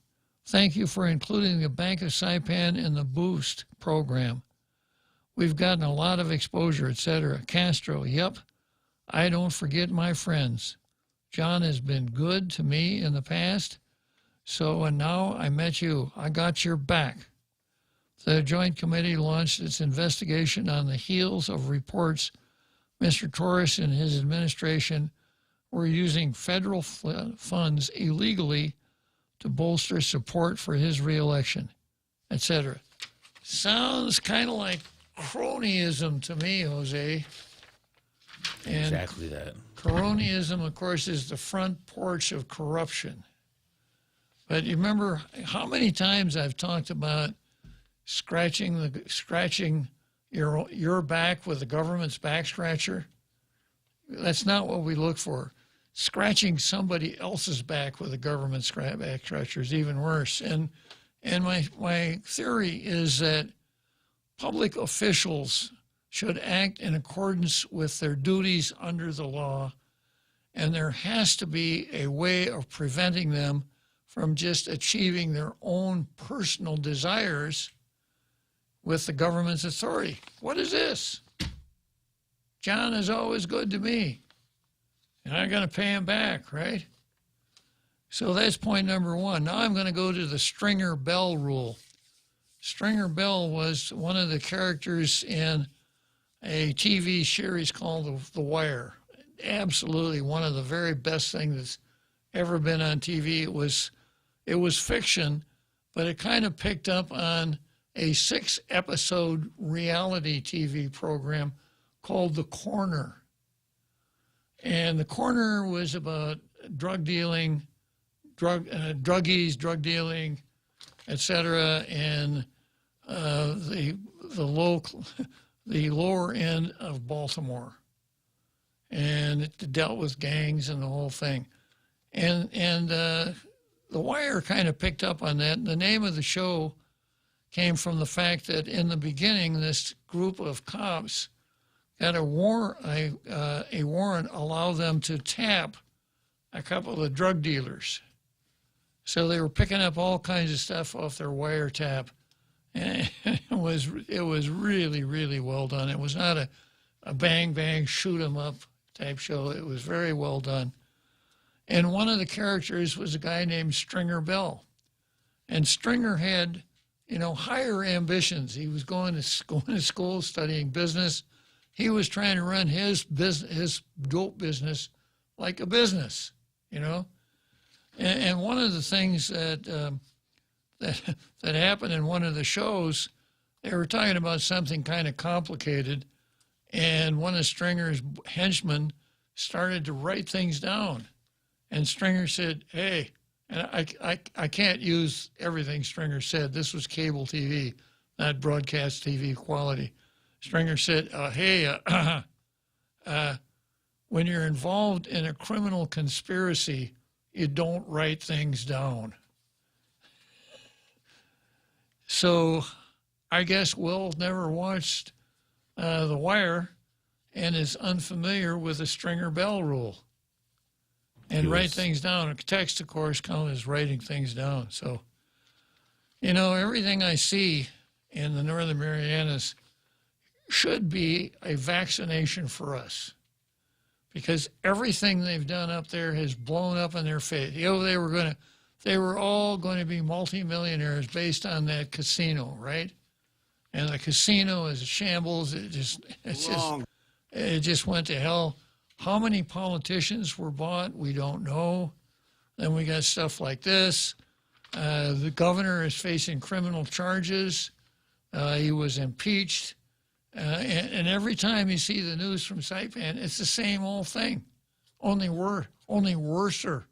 thank you for including the Bank of Saipan in the BOOST program. We've gotten a lot of exposure, etc. Castro, yep, I don't forget my friends. John has been good to me in the past, and now I met you. I got your back. The Joint Committee launched its investigation on the heels of reports Mr. Torres and his administration were using federal funds illegally to bolster support for his reelection, etc. Sounds kind of like cronyism to me, Jose. And exactly that. Cronyism, of course, is the front porch of corruption. But you remember how many times I've talked about scratching your back with the government's back scratcher? That's not what we look for. Scratching somebody else's back with a government back scratcher is even worse. And my theory is that public officials should act in accordance with their duties under the law, and there has to be a way of preventing them from just achieving their own personal desires with the government's authority. What is this? John is always good to me, and I'm going to pay him back, right? So that's point number one. Now I'm going to go to the Stringer Bell rule. Stringer Bell was one of the characters in a TV series called The Wire. Absolutely one of the very best things that's ever been on TV. It was fiction, but it kind of picked up on a 6-episode reality TV program called The Corner. And The Corner was about drug dealing, druggies, drug dealing, etc., and the lower end of Baltimore. And it dealt with gangs and the whole thing. And The Wire kind of picked up on that. The name of the show came from the fact that in the beginning, this group of cops got a warrant allowed them to tap a couple of drug dealers. So they were picking up all kinds of stuff off their wiretap. And it was really, really well done. It was not a bang, bang, shoot 'em up type show. It was very well done. And one of the characters was a guy named Stringer Bell. And Stringer had, higher ambitions. He was going to school, studying business. He was trying to run his dope business like a business, And one of the things that happened in one of the shows, they were talking about something kind of complicated, and one of Stringer's henchmen started to write things down. And Stringer said, "Hey, And I can't use everything Stringer said. This was cable TV, not broadcast TV quality. Stringer said, when you're involved in a criminal conspiracy, you don't write things down. So I guess Will never watched The Wire and is unfamiliar with the Stringer Bell rule. And write things down. Text, of course, counts as writing things down. So, you know, everything I see in the Northern Marianas should be a vaccination for us, because everything they've done up there has blown up in their face. You know, they were all going to be multimillionaires based on that casino, right? And the casino is a shambles. It just went to hell. How many politicians were bought? We don't know. Then we got stuff like this. The governor is facing criminal charges. He was impeached. And every time you see the news from Saipan, it's the same old thing, only worser.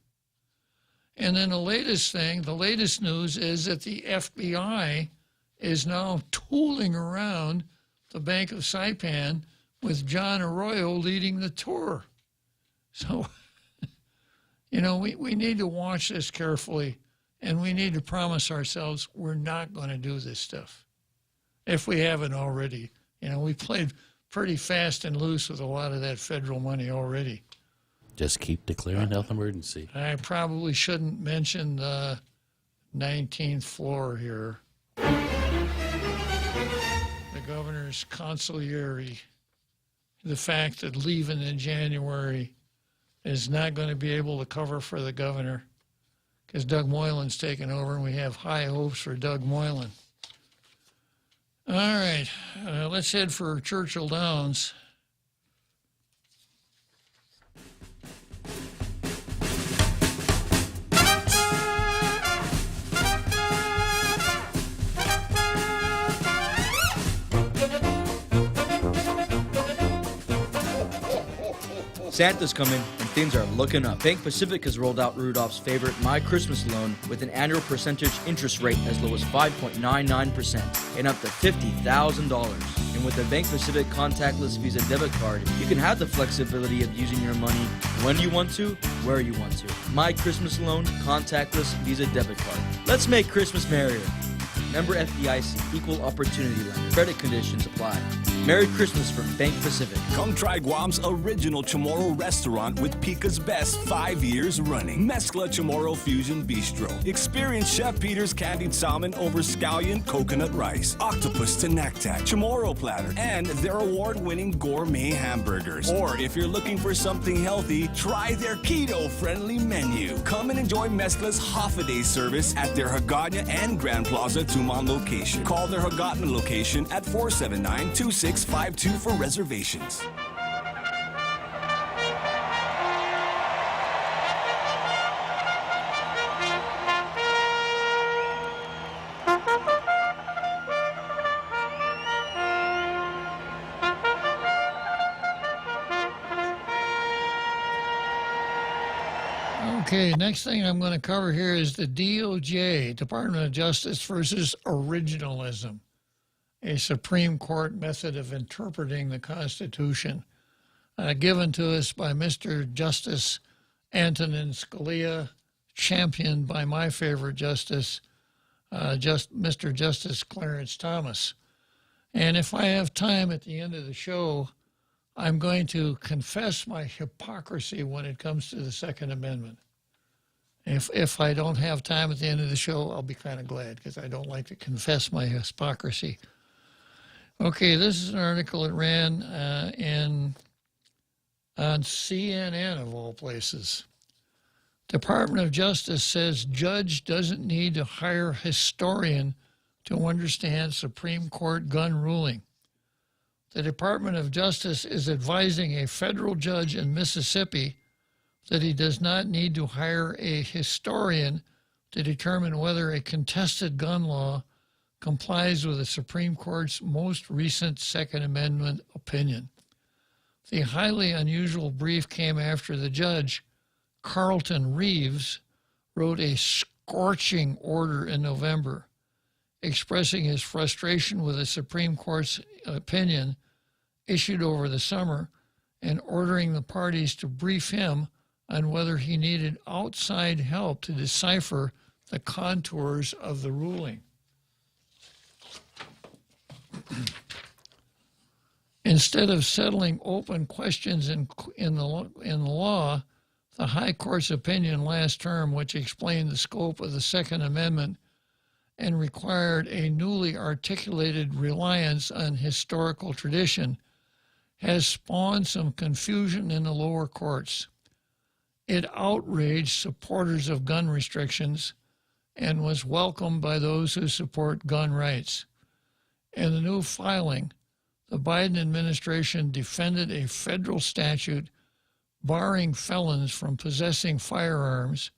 And then the latest news is that the FBI is now tooling around the Bank of Saipan with John Arroyo leading the tour. So, you know, we need to watch this carefully, and we need to promise ourselves we're not going to do this stuff, if we haven't already. You know, we played pretty fast and loose with a lot of that federal money already. Just keep declaring health emergency. I probably shouldn't mention the 19th floor here. The governor's consigliere, the fact that leaving in January is not going to be able to cover for the governor because Doug Moylan's taken over, and we have high hopes for Doug Moylan. All right, let's head for Churchill Downs. Santa's coming and things are looking up. Bank Pacific has rolled out Rudolph's favorite My Christmas loan with an annual percentage interest rate as low as 5.99% and up to $50,000. And with the Bank Pacific contactless Visa debit card, you can have the flexibility of using your money when you want to, where you want to. My Christmas loan, contactless Visa debit card. Let's make Christmas merrier. Member FDIC, equal opportunity lender. Credit conditions apply. Merry Christmas from Bank Pacific. Come try Guam's original Chamorro restaurant with Pica's Best 5 years running. Mezcla Chamorro Fusion Bistro. Experience Chef Peter's candied salmon over scallion coconut rice, octopus to naktak, Chamorro platter, and their award-winning gourmet hamburgers. Or if you're looking for something healthy, try their keto-friendly menu. Come and enjoy Mezcla's half-a-day service at their Hagåtña and Grand Plaza Tumon location. Call their Hagåtña location at 479-2652 for reservations. Okay, next thing I'm going to cover here is the DOJ, Department of Justice versus originalism, a Supreme Court method of interpreting the Constitution, given to us by Mr. Justice Antonin Scalia, championed by my favorite justice, Mr. Justice Clarence Thomas. And if I have time at the end of the show, I'm going to confess my hypocrisy when it comes to the Second Amendment. If I don't have time at the end of the show, I'll be kind of glad, because I don't like to confess my hypocrisy. Okay, this is an article that ran on CNN, of all places. Department of Justice says judge doesn't need to hire historian to understand Supreme Court gun ruling. The Department of Justice is advising a federal judge in Mississippi that he does not need to hire a historian to determine whether a contested gun law complies with the Supreme Court's most recent Second Amendment opinion. The highly unusual brief came after the judge, Carlton Reeves, wrote a scorching order in November, expressing his frustration with the Supreme Court's opinion issued over the summer and ordering the parties to brief him on whether he needed outside help to decipher the contours of the ruling. Instead of settling open questions in the law, the High Court's opinion last term, which explained the scope of the Second Amendment and required a newly articulated reliance on historical tradition, has spawned some confusion in the lower courts. It outraged supporters of gun restrictions and was welcomed by those who support gun rights. In the new filing, the Biden administration defended a federal statute barring felons from possessing firearms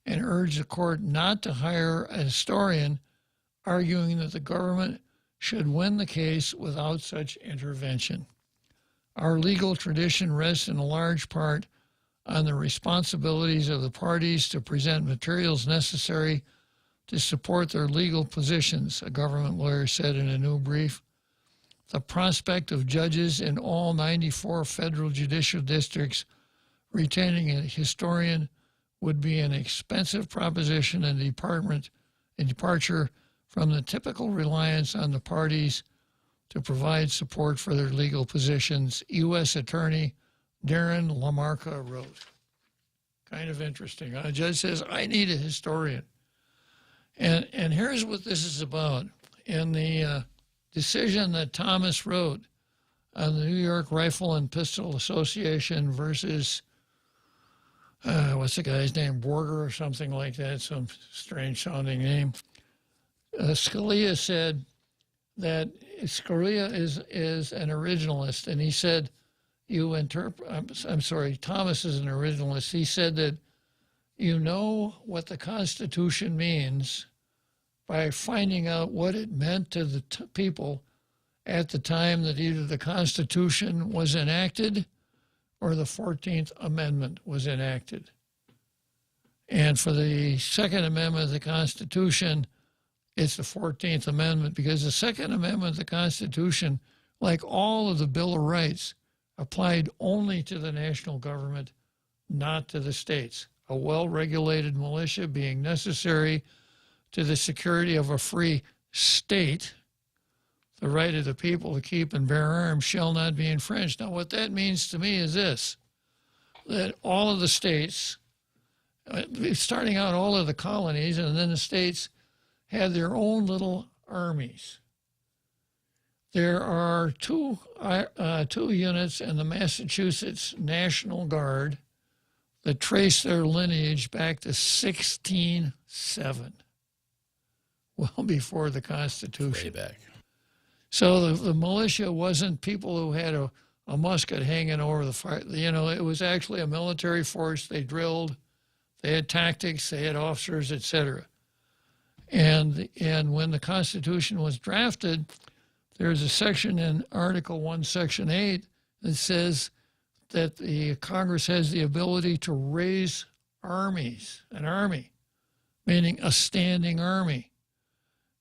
and urged the court not to hire a historian, arguing that the government should win the case without such intervention. Our legal tradition rests in a large part on the responsibilities of the parties to present materials necessary to support their legal positions, a government lawyer said in a new brief. The prospect of judges in all 94 federal judicial districts retaining a historian would be an expensive proposition and a departure from the typical reliance on the parties to provide support for their legal positions, U.S. Attorney Darren LaMarca wrote. Kind of interesting. A judge says, I need a historian. And here's what this is about. In the decision that Thomas wrote on the New York Rifle and Pistol Association versus, what's the guy's name, Borger or something like that, some strange-sounding name, Scalia said that Scalia is an originalist, and he said, Thomas is an originalist. He said that you know what the Constitution means by finding out what it meant to the people at the time that either the Constitution was enacted or the 14th Amendment was enacted. And for the Second Amendment of the Constitution, it's the 14th Amendment, because the Second Amendment of the Constitution, like all of the Bill of Rights, applied only to the national government, not to the states. A well-regulated militia being necessary to the security of a free state, the right of the people to keep and bear arms shall not be infringed. Now, what that means to me is this, that all of the states, starting out all of the colonies, and then the states had their own little armies. There are two units in the Massachusetts National Guard that trace their lineage back to 1607, well before the Constitution. Way back. So the militia wasn't people who had a musket hanging over the fire. You know, it was actually a military force. They drilled, they had tactics, they had officers, etc. And when the Constitution was drafted, there's a section in Article 1, Section 8 that says that the Congress has the ability to raise armies, an army, meaning a standing army.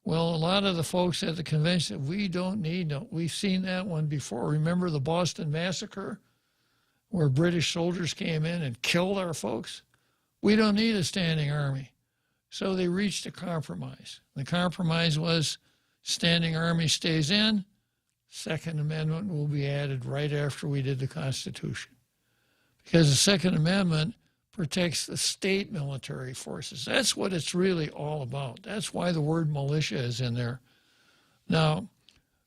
Well, a lot of the folks at the convention said, we don't need no. We've seen that one before. Remember the Boston Massacre, where British soldiers came in and killed our folks? We don't need a standing army. So they reached a compromise. The compromise was standing army stays in, Second Amendment will be added right after we did the Constitution. Because the Second Amendment protects the state military forces. That's what it's really all about. That's why the word militia is in there. Now,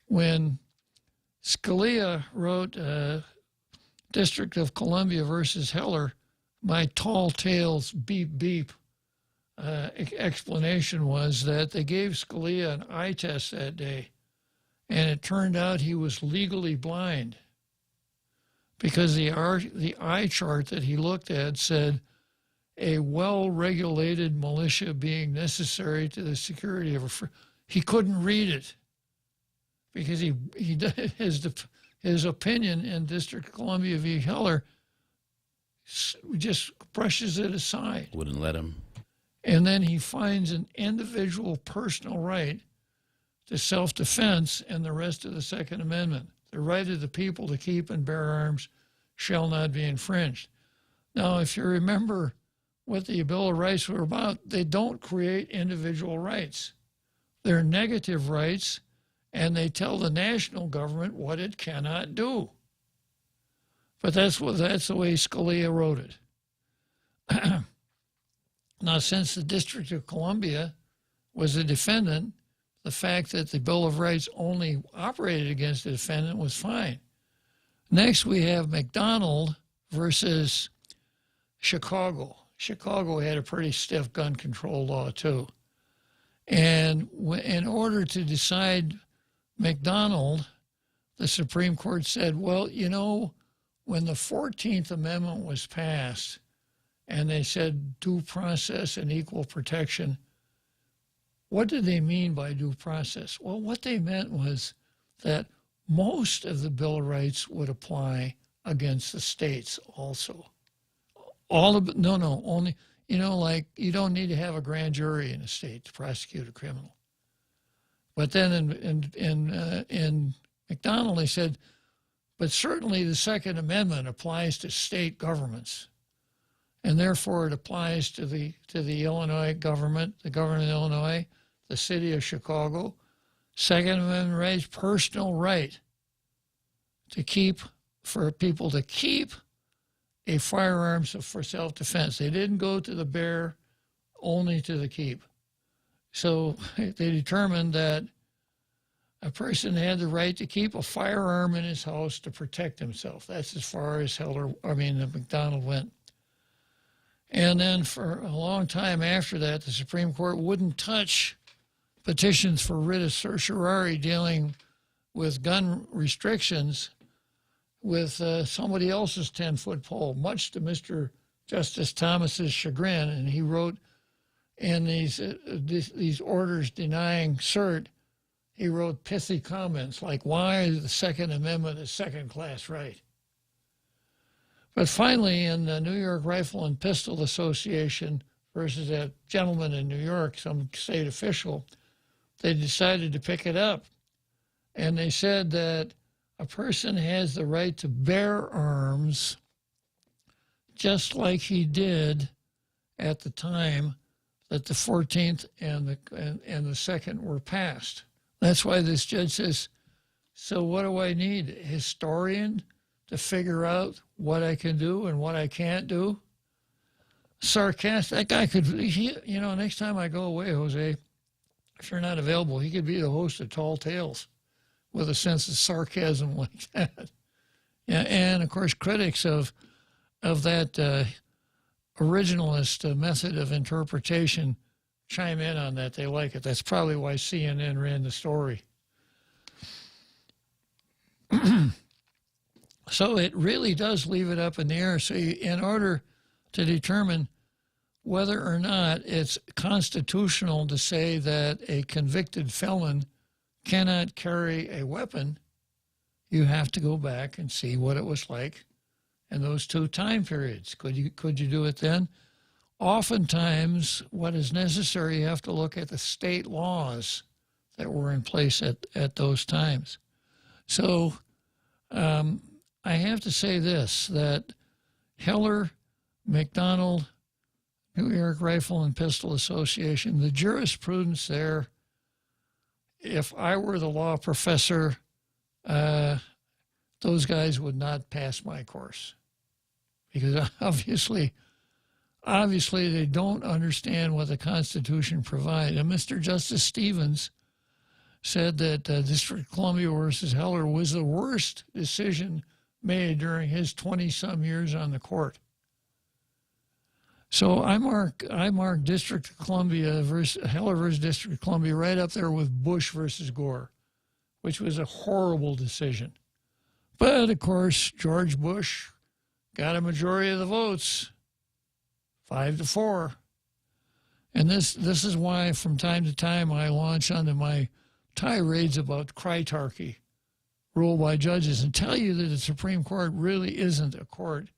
when Scalia wrote District of Columbia versus Heller, my tall tales beep beep explanation was that they gave Scalia an eye test that day, and it turned out he was legally blind because the eye chart that he looked at said a well-regulated militia being necessary to the security of a he couldn't read it because his opinion in District of Columbia v. Heller just brushes it aside. Wouldn't let him. And then he finds an individual personal right to self-defense and the rest of the Second Amendment. The right of the people to keep and bear arms shall not be infringed. Now, if you remember what the Bill of Rights were about, they don't create individual rights. They're negative rights, and they tell the national government what it cannot do. But that's the way Scalia wrote it. Now, since the District of Columbia was a defendant, the fact that the Bill of Rights only operated against the defendant was fine. Next, we have McDonald versus Chicago. Chicago had a pretty stiff gun control law, too. And in order to decide McDonald, the Supreme Court said, well, you know, when the 14th Amendment was passed, and they said due process and equal protection, what did they mean by due process? Well, what they meant was that most of the Bill of Rights would apply against the states also. All of it, no, only, you know, like you don't need to have a grand jury in a state to prosecute a criminal. But then in McDonald, they said, but certainly the Second Amendment applies to state governments. And therefore it applies to the Illinois government, the government of Illinois, the city of Chicago. Second Amendment rights, personal right to keep, for people to keep a firearms for self-defense. They didn't go to the bear, only to the keep. So they determined that a person had the right to keep a firearm in his house to protect himself. That's as far as McDonald went. And then for a long time after that, the Supreme Court wouldn't touch petitions for writ of certiorari dealing with gun restrictions with somebody else's 10-foot pole, much to Mr. Justice Thomas's chagrin. And he wrote in these orders denying cert, he wrote pithy comments like, why the Second Amendment is second-class right. But finally, in the New York Rifle and Pistol Association versus that gentleman in New York, some state official, they decided to pick it up. And they said that a person has the right to bear arms just like he did at the time that the 14th and the second were passed. That's why this judge says, so what do I need? A historian to figure out what I can do and what I can't do? Sarcastic. That guy could, next time I go away, Jose, if you're not available, he could be the host of Tall Tales with a sense of sarcasm like that. Yeah, and of course, critics of that originalist method of interpretation chime in on that. They like it. That's probably why CNN ran the story. So it really does leave it up in the air. So in order to determine whether or not it's constitutional to say that a convicted felon cannot carry a weapon, you have to go back and see what it was like in those two time periods. Could you do it then? Oftentimes, what is necessary, you have to look at the state laws that were in place at those times. So I have to say this, that Heller, McDonald, New York Rifle and Pistol Association, the jurisprudence there, if I were the law professor, those guys would not pass my course. Because obviously they don't understand what the Constitution provides. And Mr. Justice Stevens said that District of Columbia versus Heller was the worst decision made during his 20-some years on the court. So I mark District of Columbia versus Heller versus District of Columbia right up there with Bush versus Gore, which was a horrible decision. But of course, George Bush got a majority of the votes, 5-4. And this is why from time to time I launch onto my tirades about critarchy, ruled by judges, and tell you that the Supreme Court really isn't a court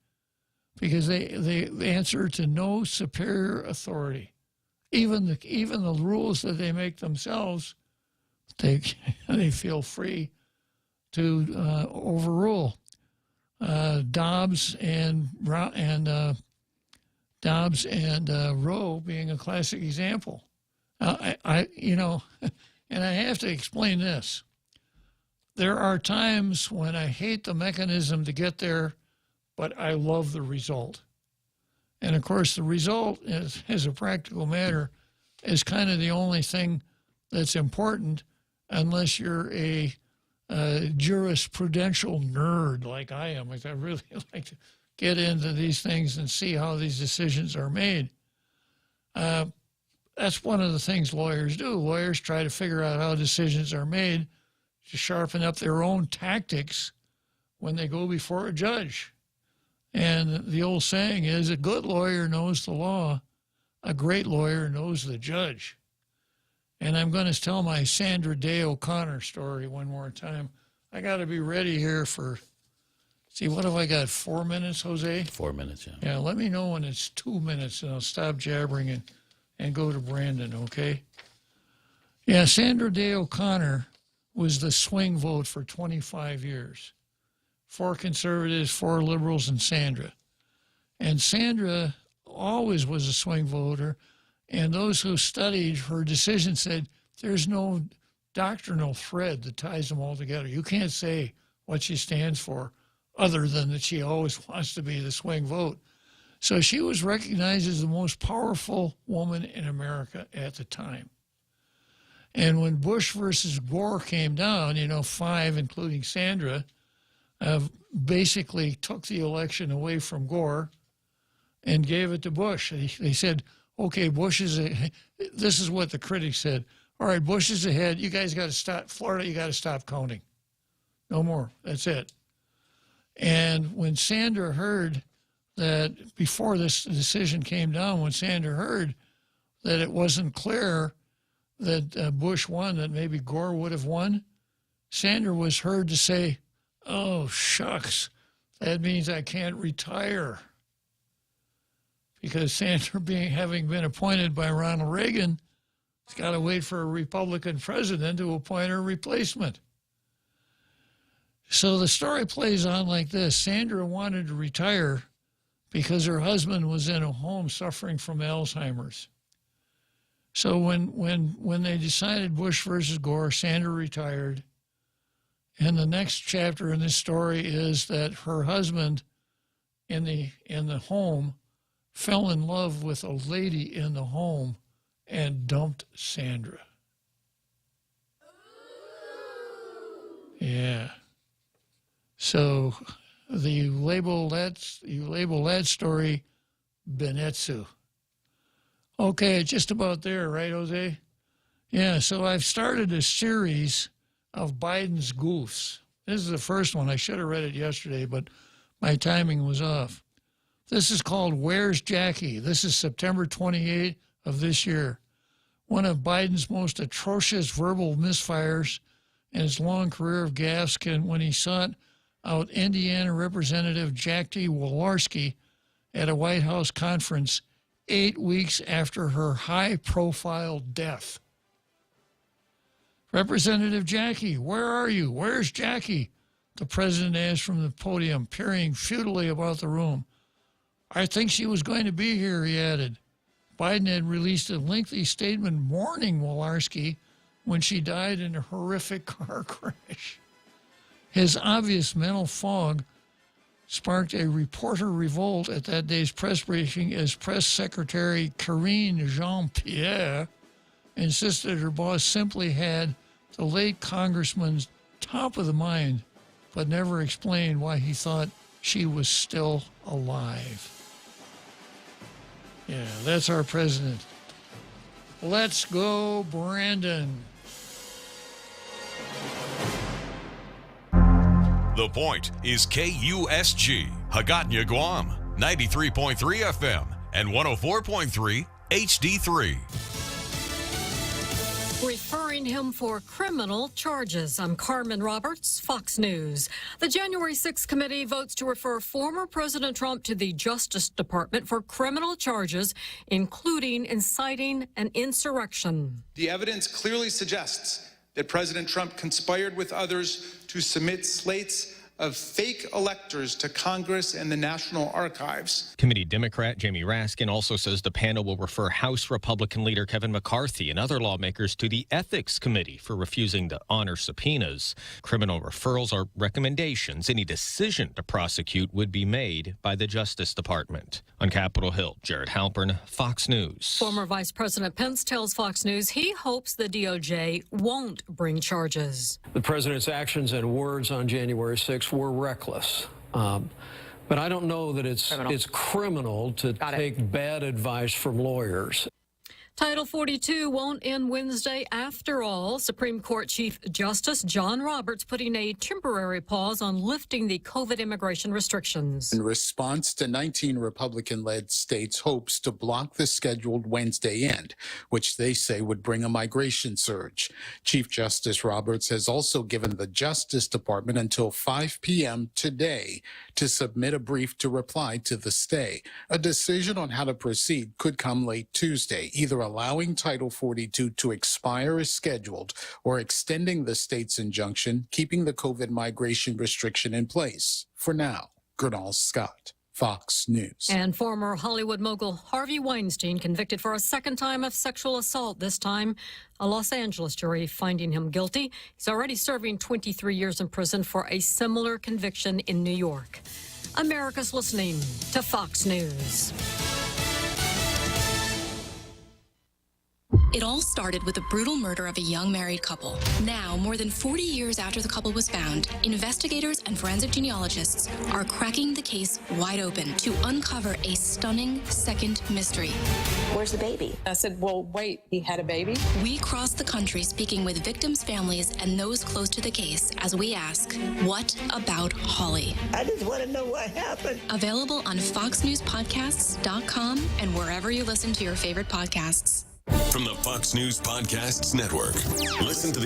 because they answer to no superior authority. even the rules that they make themselves, they feel free to overrule. Dobbs and Roe being a classic example. And I have to explain this. There are times when I hate the mechanism to get there, but I love the result. And of course, the result, as a practical matter, is kind of the only thing that's important, unless you're a jurisprudential nerd like I am. Like I really like to get into these things and see how these decisions are made. That's one of the things lawyers do. Lawyers try to figure out how decisions are made to sharpen up their own tactics when they go before a judge. And the old saying is, a good lawyer knows the law, a great lawyer knows the judge. And I'm going to tell my Sandra Day O'Connor story one more time. I got to be ready here for, what have I got, 4 minutes, Jose? 4 minutes, yeah. Yeah, let me know when it's 2 minutes, and I'll stop jabbering and go to Brandon, okay? Yeah, Sandra Day O'Connor was the swing vote for 25 years. 4 conservatives, 4 liberals, and Sandra. And Sandra always was a swing voter, and those who studied her decision said there's no doctrinal thread that ties them all together. You can't say what she stands for other than that she always wants to be the swing vote. So she was recognized as the most powerful woman in America at the time. And when Bush versus Gore came down, 5, including Sandra, basically took the election away from Gore and gave it to Bush. They said, okay, Bush is this is what the critics said. All right, Bush is ahead. You guys got to stop. Florida, you got to stop counting. No more. That's it. And when Sandra heard that, before this decision came down, when Sandra heard that it wasn't clear that Bush won, that maybe Gore would have won, Sandra was heard to say, oh, shucks, that means I can't retire. Because Sandra, having been appointed by Ronald Reagan, has got to wait for a Republican president to appoint her replacement. So the story plays on like this. Sandra wanted to retire because her husband was in a home suffering from Alzheimer's. So when they decided Bush versus Gore, Sandra retired. And the next chapter in this story is that her husband in the home fell in love with a lady in the home and dumped Sandra. Yeah. So you label that story Benetsu. Okay, just about there, right, Jose? Yeah, so I've started a series of Biden's goofs. This is the first one. I should have read it yesterday, but my timing was off. This is called Where's Jackie? This is September 28th of this year. One of Biden's most atrocious verbal misfires in his long career of gaffes when he sought out Indiana Representative Jackie Walorski at a White House conference 8 weeks after her high-profile death. Representative Jackie, where are you? Where's Jackie? The president asked from the podium, peering futilely about the room. I think she was going to be here, he added. Biden had released a lengthy statement mourning Walorski when she died in a horrific car crash. His obvious mental fog sparked a reporter revolt at that day's press briefing as Press Secretary Karine Jean-Pierre insisted her boss simply had the late congressman's top of the mind, but never explained why he thought she was still alive. Yeah, that's our president. Let's go, Brandon. The Point is KUSG, Hagåtña, Guam, 93.3 FM and 104.3 HD3. referring him for criminal charges. I'm Carmen Roberts, Fox News. The January 6th committee votes to refer former President Trump to the Justice Department for criminal charges, including inciting an insurrection. The evidence clearly suggests that President Trump conspired with others to submit slates of fake electors to Congress and the National Archives. Committee Democrat Jamie Raskin also says the panel will refer House Republican leader Kevin McCarthy and other lawmakers to the Ethics Committee for refusing to honor subpoenas. Criminal referrals are recommendations. Any decision to prosecute would be made by the Justice Department. On Capitol Hill, Jared Halpern, Fox News. Former Vice President Pence tells Fox News he hopes the DOJ won't bring charges. The president's actions and words on January 6th were reckless. But I don't know that it's criminal to take bad advice from lawyers. Title 42 won't end Wednesday after all. Supreme Court Chief Justice John Roberts putting a temporary pause on lifting the COVID immigration restrictions. In response to 19 Republican-led states' hopes to block the scheduled Wednesday end, which they say would bring a migration surge. Chief Justice Roberts has also given the Justice Department until 5 p.m. today to submit a brief to reply to the stay. A decision on how to proceed could come late Tuesday, either allowing Title 42 to expire as scheduled or extending the state's injunction, keeping the COVID migration restriction in place. For now, Gernal Scott, Fox News. And former Hollywood mogul Harvey Weinstein convicted for a second time of sexual assault, this time a Los Angeles jury finding him guilty. He's already serving 23 years in prison for a similar conviction in New York. America's listening to Fox News. It all started with the brutal murder of a young married couple. Now, more than 40 years after the couple was found, investigators and forensic genealogists are cracking the case wide open to uncover a stunning second mystery. Where's the baby? I said, well, wait, he had a baby? We cross the country speaking with victims' families and those close to the case as we ask, what about Holly? I just want to know what happened. Available on FoxNewsPodcasts.com and wherever you listen to your favorite podcasts. From the Fox News Podcasts Network. Listen to the